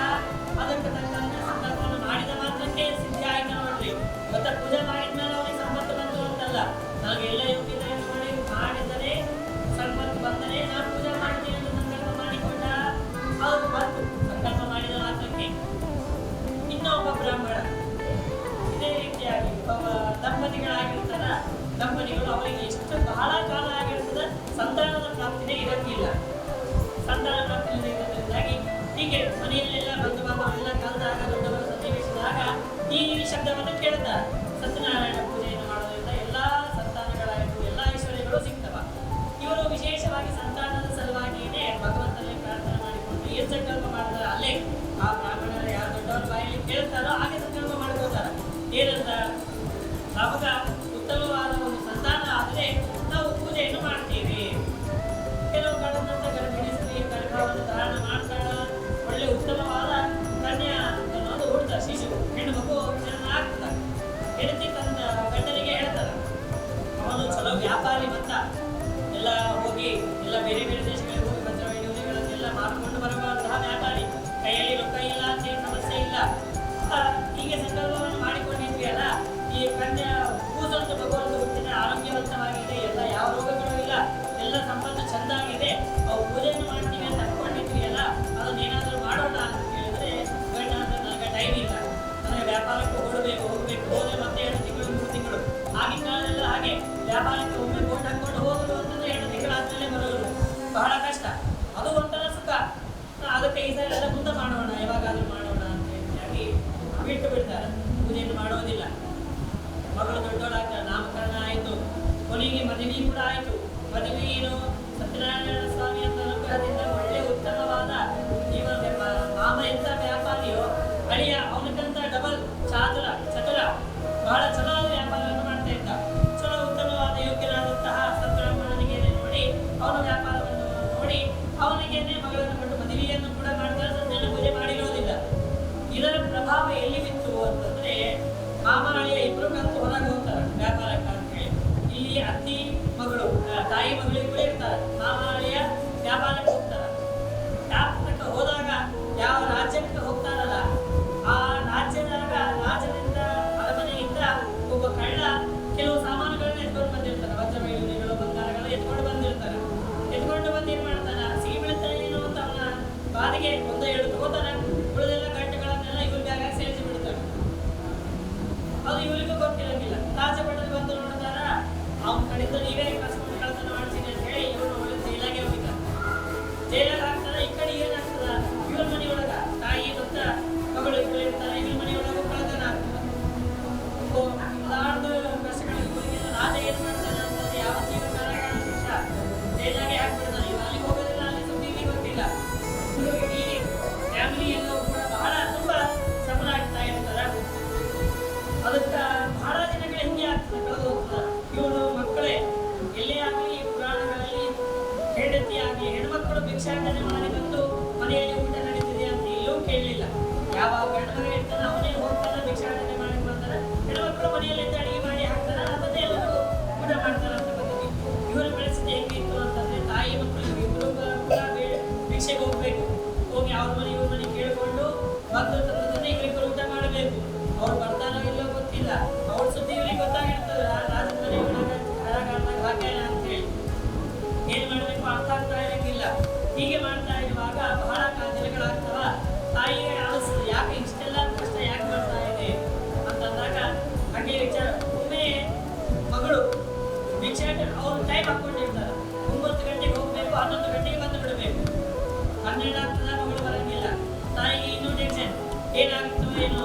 ಅದಕ್ಕೆ ತಕ್ಕಂತೆ ಸಂಕಲ್ಪವನ್ನು ಮಾಡಿದ ಮಾತ್ರಕ್ಕೆ ಸಿದ್ಧಿ ಆಯ್ತು ನೋಡ್ರಿ. ಮತ್ತೆ ಪೂಜೆ ಮಾಡಿದ್ಮೇಲೆ ಅವನಿಗೆ ಸಂಪತ್ತು ಬಂತು ಅಂತಲ್ಲ, ನನಗೆ ಎಲ್ಲ ಯೋಗ್ಯತೆಯನ್ನು ಮಾಡಿದರೆ ಸಂಪತ್ತು ಬಂದರೆ ನಾನು ಪೂಜೆ ಮಾಡ್ತೀನಿ ಅಂತ ಸಂಕಲ್ಪ ಮಾಡಿಕೊಂಡ, ಅದು ಬಂತು. ಸಂಕಲ್ಪ ಮಾಡಿದ ಮಾತ್ರಕ್ಕೆ ಇನ್ನೊಬ್ಬ ಬ್ರಾಹ್ಮಣ ಇದೇ ರೀತಿಯಾಗಿ ಒಬ್ಬ ದಂಪತಿಗಳಾಗಿರ್ತಾರ. ದಂಪತಿಗಳು ಅವರಿಗೆ ಎಷ್ಟು ಬಹಳ ಕಾಲ ಆಗಿರ್ತದೆ, ಸಂತಾನದ ಪ್ರಾಪ್ತಿನೇ ಇರೋಕ್ಕಿಲ್ಲ. ಸಂತಾನ ಪ್ರಾಪ್ತಿ ಇರೋದ್ರಿಂದಾಗಿ ಹೀಗೆ ಮನೆಯಲ್ಲೆಲ್ಲ ಬಂಧು ಬಾಂಧವರೆಲ್ಲ ಕಳೆದಾಗ, ದೊಡ್ಡವರ ಸನ್ನಿವೇಶದಾಗ ಈ ಶಬ್ದವನ್ನು ಕೇಳ್ತಾರೆ. ಸತ್ಯನಾರಾಯಣ ಪೂಜೆಯನ್ನು ಮಾಡೋದ್ರಿಂದ ಎಲ್ಲ ಸಂತಾನಗಳಾಯಿತು, ಎಲ್ಲ ಐಶ್ವರ್ಯಗಳು ಸಿಗ್ತವ. ಇವರು ವಿಶೇಷವಾಗಿ ಸಂತಾನದ ಸಲುವಾಗಿಯೇ ಭಗವಂತನಲ್ಲಿ ಪ್ರಾರ್ಥನೆ ಮಾಡಿಕೊಂಡು ಏನು ಸಂಕಲ್ಪ ಮಾಡ್ತಾರೆ ಅಲ್ಲೇ ಆ ಬ್ರಾಹ್ಮಣರ ಯಾರು ದೊಡ್ಡವರ ಬಾಯಲ್ಲಿ ಕೇಳ್ತಾರೋ ಹಾಗೆ ಸಂಕಲ್ಪ ಮಾಡ್ಕೋತಾರ. ಏನಂತ, ನಮಗ ಉತ್ತಮವಾದ ಒಂದು ಸಂತಾನ ಆದರೆ ನಾವು ಪೂಜೆಯನ್ನು ಮಾಡ್ತೀವಿ. ಕೆಲವು ಕಾರಣದಿಂದ ಗರ್ಭಿಣಿ ಸ್ತ್ರೀ ಗರ್ಭವನ್ನು ಧಾರಣ ಮಾಡ್ತಾಳ, ಒಳ್ಳೆ ಉತ್ತಮವಾದ ಕನ್ಯಾ ಅನ್ನೋದು ಹುಡ್ತ ಶಿಶು ಹೆಣ್ಣು ಮಗು ಜನ್ಮ ಆಗ್ತದ. ಹೆಂಡತಿ ತನ್ನ ಗಂಡನಿಗೆ ಹೇಳ್ತಾರ, ಅವನು ಚಲೋ ವ್ಯಾಪಾರಿ ಮತ್ತ ಎಲ್ಲ ಹೋಗಿ ಎಲ್ಲ ಬೇರೆ ಬೇರೆ ದೇಶಗಳಿಗೆ ಹೋಗಿ ವಜ್ರವೈಡೂರ್ಯಗಳನ್ನೆಲ್ಲ ಮಾರ್ಕೊಂಡು ಬರುವಂತಹ ವ್ಯಾಪಾರಿ, ಕೈಯಲ್ಲಿ ರೊಕ್ಕ ಇಲ್ಲ ಅಂತ ಸಮಸ್ಯೆ ಇಲ್ಲ. ಹೀಗೆ ಸಂಕಲ್ಪವನ್ನು ಮಾಡಿಕೊಂಡಿದ್ವಿ ಅಲ್ಲ, ಈ ಕನ್ಯಾ ಕೂಸಂತ ಭಗವಂತ ಹುಟ್ಟಿದ ಆರೋಗ್ಯವಂತವಾಗಿದೆ, ಎಲ್ಲ ಯಾವ ರೋಗಗಳು ಇಲ್ಲ, ಎಲ್ಲ ಸಂಪತ್ತು ಚೆಂದಾಗಿದೆ, ಅವು ಪೂಜೆಯನ್ನು ಮಾಡ್ತೀವಿ ಅಂತ ಅನ್ಕೊಂಡಿದ್ವಿ ಅಲ್ಲ, ಅದನ್ನೇನಾದರೂ ಮಾಡೋಣ ಅಂತ ಹೇಳಿದ್ರೆ ಗಂಡ ಅಂದ್ರೆ ನನಗೆ ಟೈಮ್ ಇಲ್ಲ, ನನಗೆ ವ್ಯಾಪಾರಕ್ಕೆ ಹೋಗಬೇಕು ಹೋದ್ರೆ ಮತ್ತೆ 2 ತಿಂಗಳು 3 ತಿಂಗಳು ಆಗಿನ ಕಾಲದೆಲ್ಲ ಹಾಗೆ ವ್ಯಾಪಾರಕ್ಕೆ ಒಮ್ಮೆ ಬೋಟ್ ಹಾಕೊಂಡು ಹೋಗಲು ಅಂತಂದ್ರೆ 2 ತಿಂಗಳು ಆದ್ಮೇಲೆ ಬರೋದು ಬಹಳ ಕಷ್ಟ. ಅದು ಒಂಥರ ಅವನಿಗೆ ಮದುವೆ ಕೂಡ ಆಯಿತು. ಮದುವೆ ಏನು ಸತ್ಯನಾರಾಯಣ ಸ್ವಾಮಿ ಅಂತ ಅನುಗ್ರಹದಿಂದ ಒಳ್ಳೆ ಉತ್ತಮವಾದ ಮಾಮ ಎಂತ ವ್ಯಾಪಾರಿಯೋ ಅಳಿಯ ಅವನಿಗಂತ ಡಬಲ್ ಚತುರ ಬಹಳ ಚೆನ್ನಾದ ವ್ಯಾಪಾರವನ್ನು ಮಾಡ್ತಾ ಇದ್ದ. ಚಲೋ ಉತ್ತಮವಾದ ಯೋಗ್ಯನಾದಂತಹ ಸತ್ಯನಾರಾಯಣನಿಗೆ ನೋಡಿ ಅವನ ವ್ಯಾಪಾರವನ್ನು ನೋಡಿ ಅವನಿಗೇನೆ ಮಗಳನ್ನು ಕೊಟ್ಟು ಮದುವೆಯನ್ನು ಕೂಡ ಮಾಡ್ತಾರೆ. ಸತ್ಯನಾರಾಯಣ ಪೂಜೆ ಮಾಡಿರೋದಿಲ್ಲ. ಇದರ ಪ್ರಭಾವ ಎಲ್ಲಿ ಬಿತ್ತು ಅಂತಂದ್ರೆ ಮಾಮ ಅಳಿಯ ಇಬ್ರು ಕಂತು ಹೊರಗೆ ಹೋಗ್ತಾರೆ ವ್ಯಾಪಾರಕ್ಕೆ ಅಂತ ಹೇಳಿ. ಇಲ್ಲಿ ಅತ್ತಿ ಮಗಳು ತಾಯಿ ಮಗಳು ಕೂಡ ಇರ್ತಾರೆ. ಮಾಮ ಅಳಿಯ ವ್ಯಾಪಾರಕ್ಕೆ ಹೋಗ್ತಾರೆ. ವ್ಯಾಪಾರಕ್ಕೆ ಹೋದಾಗ ಯಾವ ರಾಜ್ಯಕ್ಕೆ ಹೋಗ್ತಾರಲ್ಲ ಆ ರಾಜ್ಯದಾಗ ರಾಜನಿಂದ ಅರಮನೆಯಿಂದ ಒಬ್ಬ ಕಳ್ಳ ಕೆಲವು ಸಾಮಾನುಗಳನ್ನ ಎತ್ಕೊಂಡು ಬಂದಿರ್ತಾರೆ. ವಜ್ರ ವೈಡೂರ್ಯಗಳು ಬಂಗಾರಗಳು ಎತ್ಕೊಂಡು ಬಂದಿರ್ತಾರೆ. ಎತ್ಕೊಂಡು ಬಂದು ಏನ್ ಮಾಡ್ತಾನ ಸಿಗಿ ಬೀಳ್ತಾನೆ ಏನೋ ಅಂತ ಅವನ ಬಾದಿಗೆ ಒಂದು ಎರಡು ತಗೋತಾನೆ. ಉಳಿದೆಲ್ಲ ಗಂಟುಗಳನ್ನೆಲ್ಲ ಇವ್ರ ಬ್ಯಾಗ ಸೇರಿಸಿ ಬಿಡ್ತಾನೆ. ಅದು ಇವರಿಗೂ ಗೊತ್ತಿರಂಗಿಲ್ಲ. ರಾಜಭಟರು ಬಂದು ನೋಡ್ತಾರ ಅವನ ಕಡೆಯಿಂದ ನೀವೇ ಕಸ್ಕೊಂಡು ಕಳ್ತನ ಮಾಡ್ತೀನಿ ಅಂತ ಹೇಳಿ ಇವನು ಒಳ್ಳೆ ಜೈಲಾಗೆ ಹೋಗಿದ್ದಾನೆ. ಜೈಲಾಗ ಹಾಕ್ತಾರ. ಈ ಕಡೆ ಏನಾಗ್ತದ ಇವ್ರ ಮನೆಯೊಳಗ ತಾಯಿ ಮತ್ತ ಮಗಳು ಇಬ್ಬರು ಇರ್ತಾರೆ. ಇವ್ರ ಮನೆಯೊಳಗ ಕಳ್ತನ ಆಗ್ತದ. ವರ್ಷಗಳಿಗೆ ರಾಜ ಏನ್ ಮಾಡ್ತಾನೆ ಅಂತಂದ್ರೆ ಯಾವ ಜೀವ ಕಾರಾಗಾರ ಶಿಕ್ಷಾ ಜೈಲಾಗೆ ಹಾಕ್ಬಿಡ್ತಾನೆ. ಇವ್ ಅಲ್ಲಿಗೆ ಹೋಗೋದಿಲ್ಲ, ಅಲ್ಲಿ ಸುದ್ದಿಗೆ ಗೊತ್ತಿಲ್ಲ. ಈ ಫ್ಯಾಮಿಲಿ ಎಲ್ಲವೂ ಕೂಡ ಬಹಳ ತುಂಬಾ ಶ್ರಮ ಆಗ್ತಾ ಇರ್ತಾರ. ಅದಕ್ಕ ಬಹಳ ಜನಗಳು ಹೆಂಗೆ ಆಗ್ತದೆ ಕಳೆದು ಹೋಗ್ತದ. ಇವನು ಮಕ್ಕಳೇ ಎಲ್ಲೇ ಆಗಲಿ ಪುರಾಣಗಳಲ್ಲಿ ಹೆಂಡತಿ ಆಗಲಿ ಹೆಣ್ಮಕ್ಕಳು ಭಿಕ್ಷಾಟನೆ ಮಾಡಿ ಬಂದು ಮನೆಯಲ್ಲಿ ಊಟ ನಡೀತಿದೆ ಅಂತ ಎಲ್ಲೂ ಕೇಳಲಿಲ್ಲ. ಯಾವ ಗಂಡ ಮಗ ಇರ್ತಾನೆ ಅವನೇ ಹೋಗ್ತಾನೆ ಭಿಕ್ಷಾಟನೆ ಮಾಡಿ ಬರ್ತಾನೆ. ಹೆಣ್ಮಕ್ಕಳು ಮನೆಯಲ್ಲಿಂದ ಅಡಿಗೆ ಮಾಡಿ ಹಾಕ್ತಾನೆ. ಅದನ್ನೇ ಎಲ್ಲರೂ ಊಟ ಮಾಡ್ತಾರ ಅಂತ ಬಂದಿದೆ. ಇವರು ಬೆಳೆಸಿದ ಹೆಂಗಿತ್ತು ಅಂತಂದ್ರೆ ತಾಯಿ ಮಕ್ಕಳು ಇಬ್ಬರು ಕೂಡ ಭಿಕ್ಷೆಗೆ ಹೋಗ್ಬೇಕು. ಹೋಗಿ ಅವ್ರ ಮನೆ ಇವ್ರ ಮನೆ ಕೇಳಿಕೊಂಡು ಬಂದು ತಂದದನ್ನೇ ಇವರಿಬ್ಬರು ಊಟ ಮಾಡಬೇಕು. ಅವ್ರು ಬರ್ತಾನೋ ಇಲ್ಲೋ ಗೊತ್ತಿಲ್ಲ. ಅವ್ರ ಸುದ್ದಿ ಇವ್ರಿಗೆ ಗೊತ್ತಾಗಿರ್ತದೆ. ರಾಜನ ಮನೆ ಕಾರಾಗಾರದಾಗ ಹಾಕ್ಯಾರ ಅಂತ ಹೇಳಿ ಏನ್ ಮಾಡ್ಬೇಕು ಅರ್ಥ ಆಗ್ತಾ ಇರಂಗಿಲ್ಲ. ಹೀಗೆ ಮಾಡ್ತಾ ಇರುವಾಗ ಬಹಳ ದಿನಗಳಾಗ್ತವ. ತಾಯಿಗೆ ಅನಿಸ್ತದೆ ಯಾಕೆ ಇಷ್ಟೆಲ್ಲ ಕಷ್ಟ ಯಾಕೆ ಮಾಡ್ತಾ ಇದೆ ಅಂತಂದಾಗ ಹಾಗೆ ವಿಚಾರ. ಒಮ್ಮೆ ಮಗಳು ಭಿಕ್ಷಾಟ ಅವ್ರು ಟೈಮ್ ಹಾಕೊಂಡಿರ್ತಾರೆ. 9 ಗಂಟೆಗೆ ಹೋಗ್ಬೇಕು, 11 ಗಂಟೆಗೆ ಬಂದು ಬಿಡಬೇಕು. 12 ಆಗ್ತದ ಮಗಳು ಬರಂಗಿಲ್ಲ. ತಾಯಿಗೆ ಇನ್ನೂ ಟೆನ್ಷನ್ ಏನಾಗ್ತೋ ಏನೋ.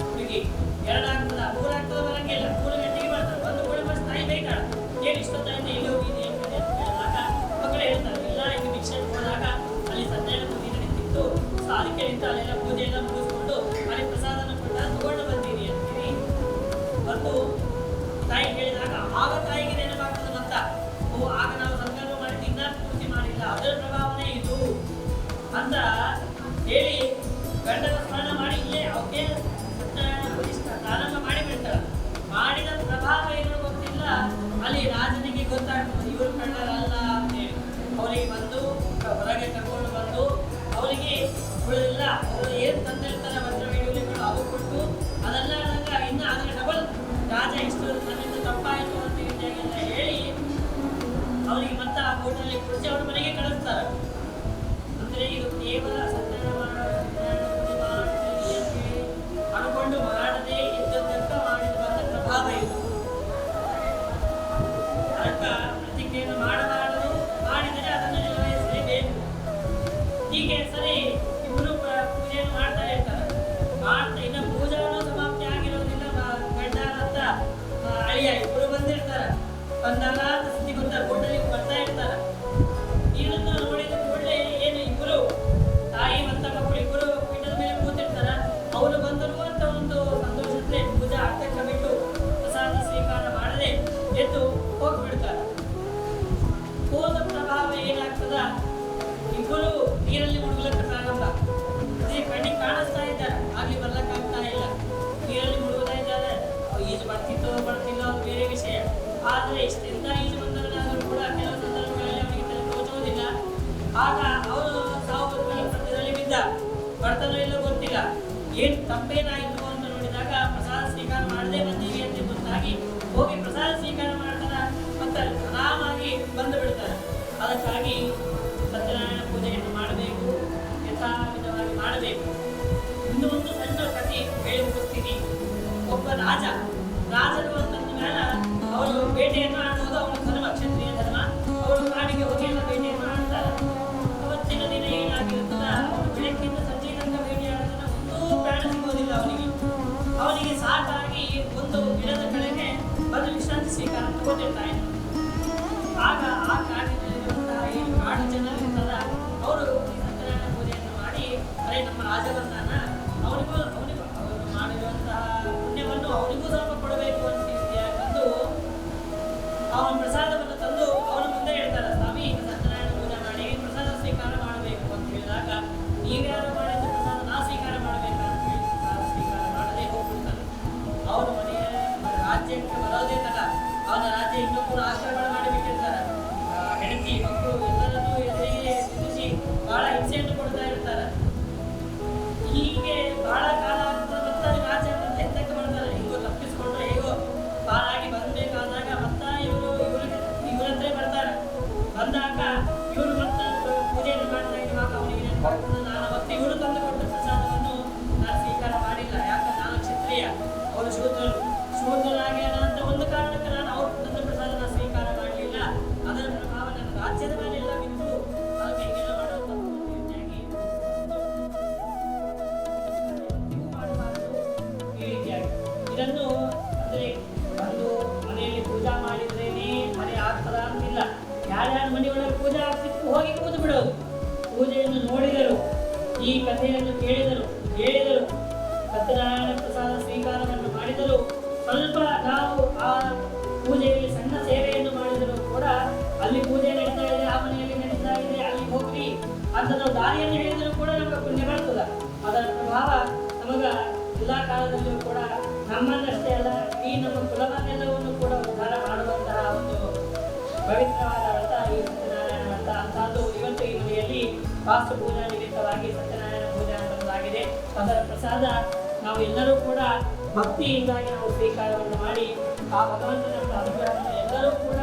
ಹುಡುಗಿ 2 ಆಗ್ತದ 3 ಆಗ್ತದ ಬರಂಗಿಲ್ಲ. 3 ಗಂಟೆಗೆ ಬರ್ತಾರೆ. ಬಂದು ಕೂಡ ಬಸ್ ತಾಯಿ ಬೇಕಾಳ ಏನು ಇಷ್ಟೊತ್ತಾಯ್ತು ಎಲ್ಲಿ ಹೋಗಿದ್ದೆ ಅಂತ ಹೇಳಿದಾಗ ಮಕ್ಕಳು ಹೇಳ್ತಾರೆ ಇಲ್ಲ ಈಗ ಭಿಕ್ಷೆ ಹೋದಾಗ ಅಲ್ಲಿ ಸತ್ಯನಾರಾಯಣ ಪೂಜೆ ನಡೀತಿತ್ತು. ಸೊ ಅದಕ್ಕೆ ನಿಂತು ಅಲ್ಲೆಲ್ಲ ಪೂಜೆ ಎಲ್ಲ ಮುಗಿಸ್ಕೊಂಡು ಅಲ್ಲಿ ಪ್ರಸಾದನ ಕೊಟ್ಟ ತಗೊಂಡು ಬಂದೀನಿ ಅಂತೀವಿ. ಬಂದು ತಾಯಿ ಹೇಳಿದಾಗ ಆಗ ತಾಯಿಗೆ ನೆನಪಾಗ್ತದೆ ಮತ್ತ ಆಗ ನಾವು ಸಂಕಲ್ಪ ಮಾಡಿ ದಿನ ಪೂಜೆ ಮಾಡಿಲ್ಲ, ಅದರ ಪ್ರಭಾವನೆ ಇದು ಅಂತ ಹೇಳಿ ಗಂಡನ ಸ್ಮರಣ ಮಾಡಿ ಇಲ್ಲೇ ಅವಕ್ಕೆ ಸತ್ಯನಾರಾಯಣ ಪೂಜೆ ಪ್ರಾರಂಭ ಮಾಡಿ ಬಿಡ್ತಾಳೆ. ಮಾಡಿದ ಪ್ರಭಾವ ಏನೋ ಗೊತ್ತಿಲ್ಲ. ಅಲ್ಲಿ ರಾಜನಿಗೆ ಗೊತ್ತಾಗ್ತದೆ ಇವರು ಕಳ್ಳರಲ್ಲ ಅಂತೇಳಿ. ಅವರಿಗೆ ಬಂದು ಹೊರಗೆ ಕರ್ಕೊಂಡು ಬಂದು ಅವರಿಗೆ ಉಳಿದಿಲ್ಲ ಅವರು ಏನು ತಂದಿರ್ತಾರೆ ವಜ್ರ ವೈಡೂರ್ಯಗಳು ಅವು ಕೊಟ್ಟು ಅದೆಲ್ಲ ಇನ್ನು ಅದರ ಡಬಲ್ ರಾಜ ಇಷ್ಟು ನನ್ನಿಂದ ತಪ್ಪಾಯಿತು ಅಂತ ರೀತಿಯಾಗೆಲ್ಲ ಹೇಳಿ ಅವರಿಗೆ ಮತ್ತೆ ಆ ಕೋಟಲ್ಲಿ ಕುಡಿಸಿ ಅವ್ರ ಮನೆಗೆ ಕಳಿಸ್ತಾರೆ. ಅಂದ್ರೆ ಇದು ಕೇವಲ ಅನ್ಕೊಂಡು ಮಾಡದೆ ಇದ್ದದ್ದಕ್ಕ ಮಾಡಿದ ಬಂದ ಪ್ರಭಾವ ಇದು. ಅದಕ್ಕ ಪ್ರತಿಜ್ಞೆಯನ್ನು ಮಾಡಬಾರದು, ಮಾಡಿದರೆ ಅದನ್ನು ನಿರ್ವಹಿಸಲೇಬೇಕು. ಹೀಗೆ ಸರಿ ಇಬ್ಬರು ಪೂಜೆಯನ್ನು ಮಾಡ್ತಾ ಇರ್ತಾರೆ. ಮಾಡ್ತಾ ಇನ್ನು ಪೂಜಾನು ಸಮಾಪ್ತಿ ಆಗಿರೋದಿಲ್ಲ. ಗಂಡ ಅಂತ ಅಳಿಯ ಇಬ್ಬರು ಬಂದಿರ್ತಾರೆ. ಬಂದಾಗ ಸುದ್ದಿ ಗೊತ್ತಾ ಕೋಟಲ್ಲಿ ಬರ್ತಾ ಇರ್ತಾರೆ. ಇದನ್ನು ನೋಡಿದ ಕೂಡಲೇ ಏನು ಇಬ್ಬರು ತಾಯಿ ಮತ್ತು ಮಕ್ಕಳು ಇಬ್ಬರು ಪೀಠದ ಮೇಲೆ ಕೂತಿರ್ತಾರ. ಅವರು ಬಂದರು ಅಂತ ಒಂದು ಸಂತೋಷಕ್ಕೆ ಪೂಜಾ ಅರ್ಥಕ್ಕೆ ಬಿಟ್ಟು ಪ್ರಸಾದ ಸ್ವೀಕಾರ ಮಾಡದೆ ಎದ್ದು ಹೋಗ್ಬಿಡ್ತಾರೆ. ಹೋದ ಪ್ರಭಾವ ಏನಾಗ್ತದ ಇಬ್ಬರು ನೀರಲ್ಲಿ ಮುಳುಗಲಕ್ಕೆ ಪ್ರಾರಂಭ. ಅದೇ ಕಣ್ಣಿಗೆ ಕಾಣಿಸ್ತಾ ಇದ್ದಾರೆ, ಆಗ್ಲಿ ಬರ್ಲಕ್ಕಾಗ್ತಾ ಇಲ್ಲ. ನೀರಲ್ಲಿ ಮುಳುಗುತ್ತಾ ಇದ್ದಾರೆ. ಈಜು ಬರ್ತಿಲ್ಲೋ ಅದು ಬೇರೆ ವಿಷಯ. ಆದರೆ ಇಷ್ಟೆಂತ ಈಜು ಬಂದವರಾದರೂ ಕೂಡ ಕೆಲವು ಸಂದರ್ಭಗಳಲ್ಲಿ ಅವರಿಗೆ ತಲೆ ತೋಚುವುದಿಲ್ಲ. ಆಗ ಅವರು ಸಾವು ಬದುಕುಗಳ ಸತ್ಯದಲ್ಲಿ ಬಿದ್ದ. ಬರ್ತನೋ ಇಲ್ಲೋ ಗೊತ್ತಿಲ್ಲ. ಏನು ತಪ್ಪೇನಾಯಿತು ಅಂತ ನೋಡಿದಾಗ ಪ್ರಸಾದ ಸ್ವೀಕಾರ ಮಾಡದೆ ಬಂದೀವಿ ಅಂತ ಗೊತ್ತಾಗಿ ಹೋಗಿ ಪ್ರಸಾದ ಸ್ವೀಕಾರ ಮಾಡ್ತಾರ. ಮತ್ತೆ ಆರಾಮಾಗಿ ಬಂದು ಬಿಡ್ತಾರೆ. ಅದಕ್ಕಾಗಿ ಸತ್ಯನಾರಾಯಣ ಪೂಜೆಯನ್ನು ಮಾಡಬೇಕು, ಯಥಾವಿಧವಾಗಿ ಮಾಡಬೇಕು. ಇನ್ನು ಒಂದು ಸಣ್ಣ ಕಥೆ ಹೇಳಿ ಮುಗಿಸ್ತೀನಿ. ಒಬ್ಬ ರಾಜರು ಅಂತಂದ ಮೇಲೆ ಅವರು ಬೇಟೆಯನ್ನು ಆಡುವುದು ಅವನ ಧರ್ಮ, ಕ್ಷತ್ರಿಯ ಧರ್ಮ. ಅವರು ಕಾಡಿಗೆ ಹೋಗಿ ಎಲ್ಲ ಬೇಟೆಯನ್ನು ಆಡ್ತಾರೆ. ಅವತ್ತಿನ ದಿನ ಏನಾಗಿರುತ್ತದ ಅವನು ಬೆಳಗ್ಗಿಂದ ಸಂಜೆ ತನಕ ಬೇಟೆ ಆಡಿದ್ರೆ ಒಂದೂ ಪ್ರಾಣ ಸಿಗೋದಿಲ್ಲ ಅವನಿಗೆ ಸಾಕಾಗಿ ಒಂದು ಗಿಡದ ಕಡೆಗೆ ಬಂದು ವಿಶ್ರಾಂತಿ ಸ್ವೀಕಾರ ತಗೊಂಡಿರ್ತಾನೆ. ರಾಜವನ್ನಾನ ಅವನಿಗೂ ಅವನು ಮಾಡಿರುವಂತಹ ಪುಣ್ಯವನ್ನು ಅವನಿಗೂ ಸ್ವಲ್ಪ ಕೊಡಬೇಕು ಅಂತ ಬಂದು ಅವನ ಪ್ರಸಾದವನ್ನು ತಂದು ಅವನ ಮುಂದೆ ಹೇಳ್ತಾರೆ, ಸ್ವಾಮಿ ಸತ್ಯನಾರಾಯಣ ಪೂಜೆ ಮಾಡಿ ಪ್ರಸಾದ ಸ್ವೀಕಾರ ಮಾಡಬೇಕು ಅಂತ ಹೇಳಿದಾಗ, ನೀವ್ಯಾರು ಮಾಡಿದ ಪ್ರಸಾದ ನಾ ಸ್ವೀಕಾರ ಮಾಡಬೇಕು ಅಂತ ಹೇಳಿ ಪ್ರಸಾದ ಸ್ವೀಕಾರ ಮಾಡದೆ ಹೋಗ್ಬಿಡ್ತಾನೆ. ಅವನು ಮನೆಯ ರಾಜ್ಯಕ್ಕೆ ಬರೋದೇ ತಡ, ಅವನ ರಾಜ್ಯ ಇನ್ನೊಬ್ಬರು ಆಕ್ರಮಣ ಮಾಡಿಬಿಟ್ಟಿರ್ತಾರೆ. ಹೆಂಡತಿ ಮಕ್ಕಳು ಎಲ್ಲರನ್ನೂ ಎದುರಿಗೆ ನಿಲ್ಲಿಸಿ ಬಹಳ ಹಿಂಸೆಯನ್ನು ಕೊಡ್ತಾ ಇರ್ತಾರೆ. ಹೀಗೆ ಬಹಳ ಕಾಲ ಮತ್ತೆ ರಾಜ್ಯ ಎತ್ತಕ್ಕೆ ಮಾಡ್ತಾರೆ. ಹಿಂಗೋ ತಪ್ಪಿಸ್ಕೊಂಡ್ರೆ ಹೇಗೋ ಪಾರಾಗಿ ಬರಬೇಕಾದಾಗ ಮತ್ತ ಇವರತ್ರ ಬರ್ತಾರೆ. ಬಂದಾಗ ಇವರು ಮತ್ತೆ ಪೂಜೆಯನ್ನು ಮಾಡ್ತಾ ಇರುವಾಗ ಅವನಿಗೆ ನಾನು ಮತ್ತೆ ಇವರು ತಂದು ಕೊಟ್ಟ ಪ್ರಸಾದವನ್ನು ನಾನು ಸ್ವೀಕಾರ ಮಾಡಿಲ್ಲ. ಯಾಕಂದ್ರೆ ನಾನು ಕ್ಷತ್ರಿಯ, ಅವರು ಶೂದ್ರರಾಗಿ ಅಂತ ಒಂದು ಕಾರಣಕ್ಕೆ ನಾನು ಅವ್ರ ತಂದ ಪ್ರಸಾದನ ಸ್ವೀಕಾರ ಮಾಡಲಿಲ್ಲ. ಅದರ ಪ್ರಭಾವ ನನ್ನ ರಾಜ್ಯದ ಮೇಲೆಲ್ಲ ಬಿದ್ದು ಅದಕ್ಕೆ ಹೀಗೆಲ್ಲ ಮಾಡುವಂಥ ರೀತಿಯಾಗಿ ಮಾಡಬಾರದು. ಈ ರೀತಿಯಾಗಿ ಇದನ್ನು ಅಂದರೆ ಒಂದು ಮನೆಯಲ್ಲಿ ಪೂಜಾ ಮಾಡಿದ್ರೇನೆ ಮನೆ ಆಗ್ತದ ಅಂತಿಲ್ಲ. ಯಾರ್ಯಾರ ಮನೆಯೊಳಗೆ ಪೂಜೆ ಆಗ್ತಿತ್ತು ಹೋಗಿ ಕೂತು ಬಿಡೋದು. ಪೂಜೆಯನ್ನು ನೋಡಿದರು, ಈ ಕಥೆಯನ್ನು ಕೇಳಿದರು, ಹೇಳಿದರು, ಸತ್ಯನಾರಾಯಣ ಪ್ರಸಾದ ಸ್ವೀಕಾರವನ್ನು ಮಾಡಿದರು. ಸ್ವಲ್ಪ ನಾವು ಆ ಪೂಜೆಯಲ್ಲಿ ಸಣ್ಣ ಸೇವೆಯನ್ನು ಮಾಡಿದರೂ ಕೂಡ ಅಲ್ಲಿ ಪೂಜೆ ನಡೀತಾ ಇದೆ, ಆ ಮನೆಯಲ್ಲಿ ನಡೀತಾ ಇದೆ, ಅಲ್ಲಿ ಹೋಗ್ರಿ ಅಂತ ನಾವು ದಾರಿಯನ್ನು ಹೇಳಿದರೂ ಕೂಡ ನಮಗೆ ಪುಣ್ಯ ಬರ್ತದ. ಅದರ ಪ್ರಭಾವ ನಮಗ ಎಲ್ಲ ಕಾಲದಲ್ಲೂ ಕೂಡ ನಮ್ಮನ್ನಷ್ಟೇ ಅಲ್ಲ, ಈ ನಮ್ಮ ಕುಲವನ್ನೆಲ್ಲವನ್ನು ಕೂಡ ಉದ್ಧಾರ ಮಾಡುವಂತಹ ಒಂದು ಪವಿತ್ರವಾದ ವ್ರತ ಈ ಸತ್ಯನಾರಾಯಣ ವ್ರತ ಅಂತದ್ದು. ಇವತ್ತು ಈ ಮನೆಯಲ್ಲಿ ವಾಸ್ತು ಪೂಜಾ ನಿಮಿತ್ತವಾಗಿ ಸತ್ಯನಾರಾಯಣ ಪೂಜೆ ಅಂತದ್ದಾಗಿದೆ. ಅದರ ಪ್ರಸಾದ ನಾವು ಎಲ್ಲರೂ ಕೂಡ ಭಕ್ತಿಯಿಂದಾಗಿ ನಾವು ಸ್ವೀಕಾರವನ್ನು ಮಾಡಿ ಆ ಭಗವಂತನ ಅನುಗ್ರಹವನ್ನು ಎಲ್ಲರೂ ಕೂಡ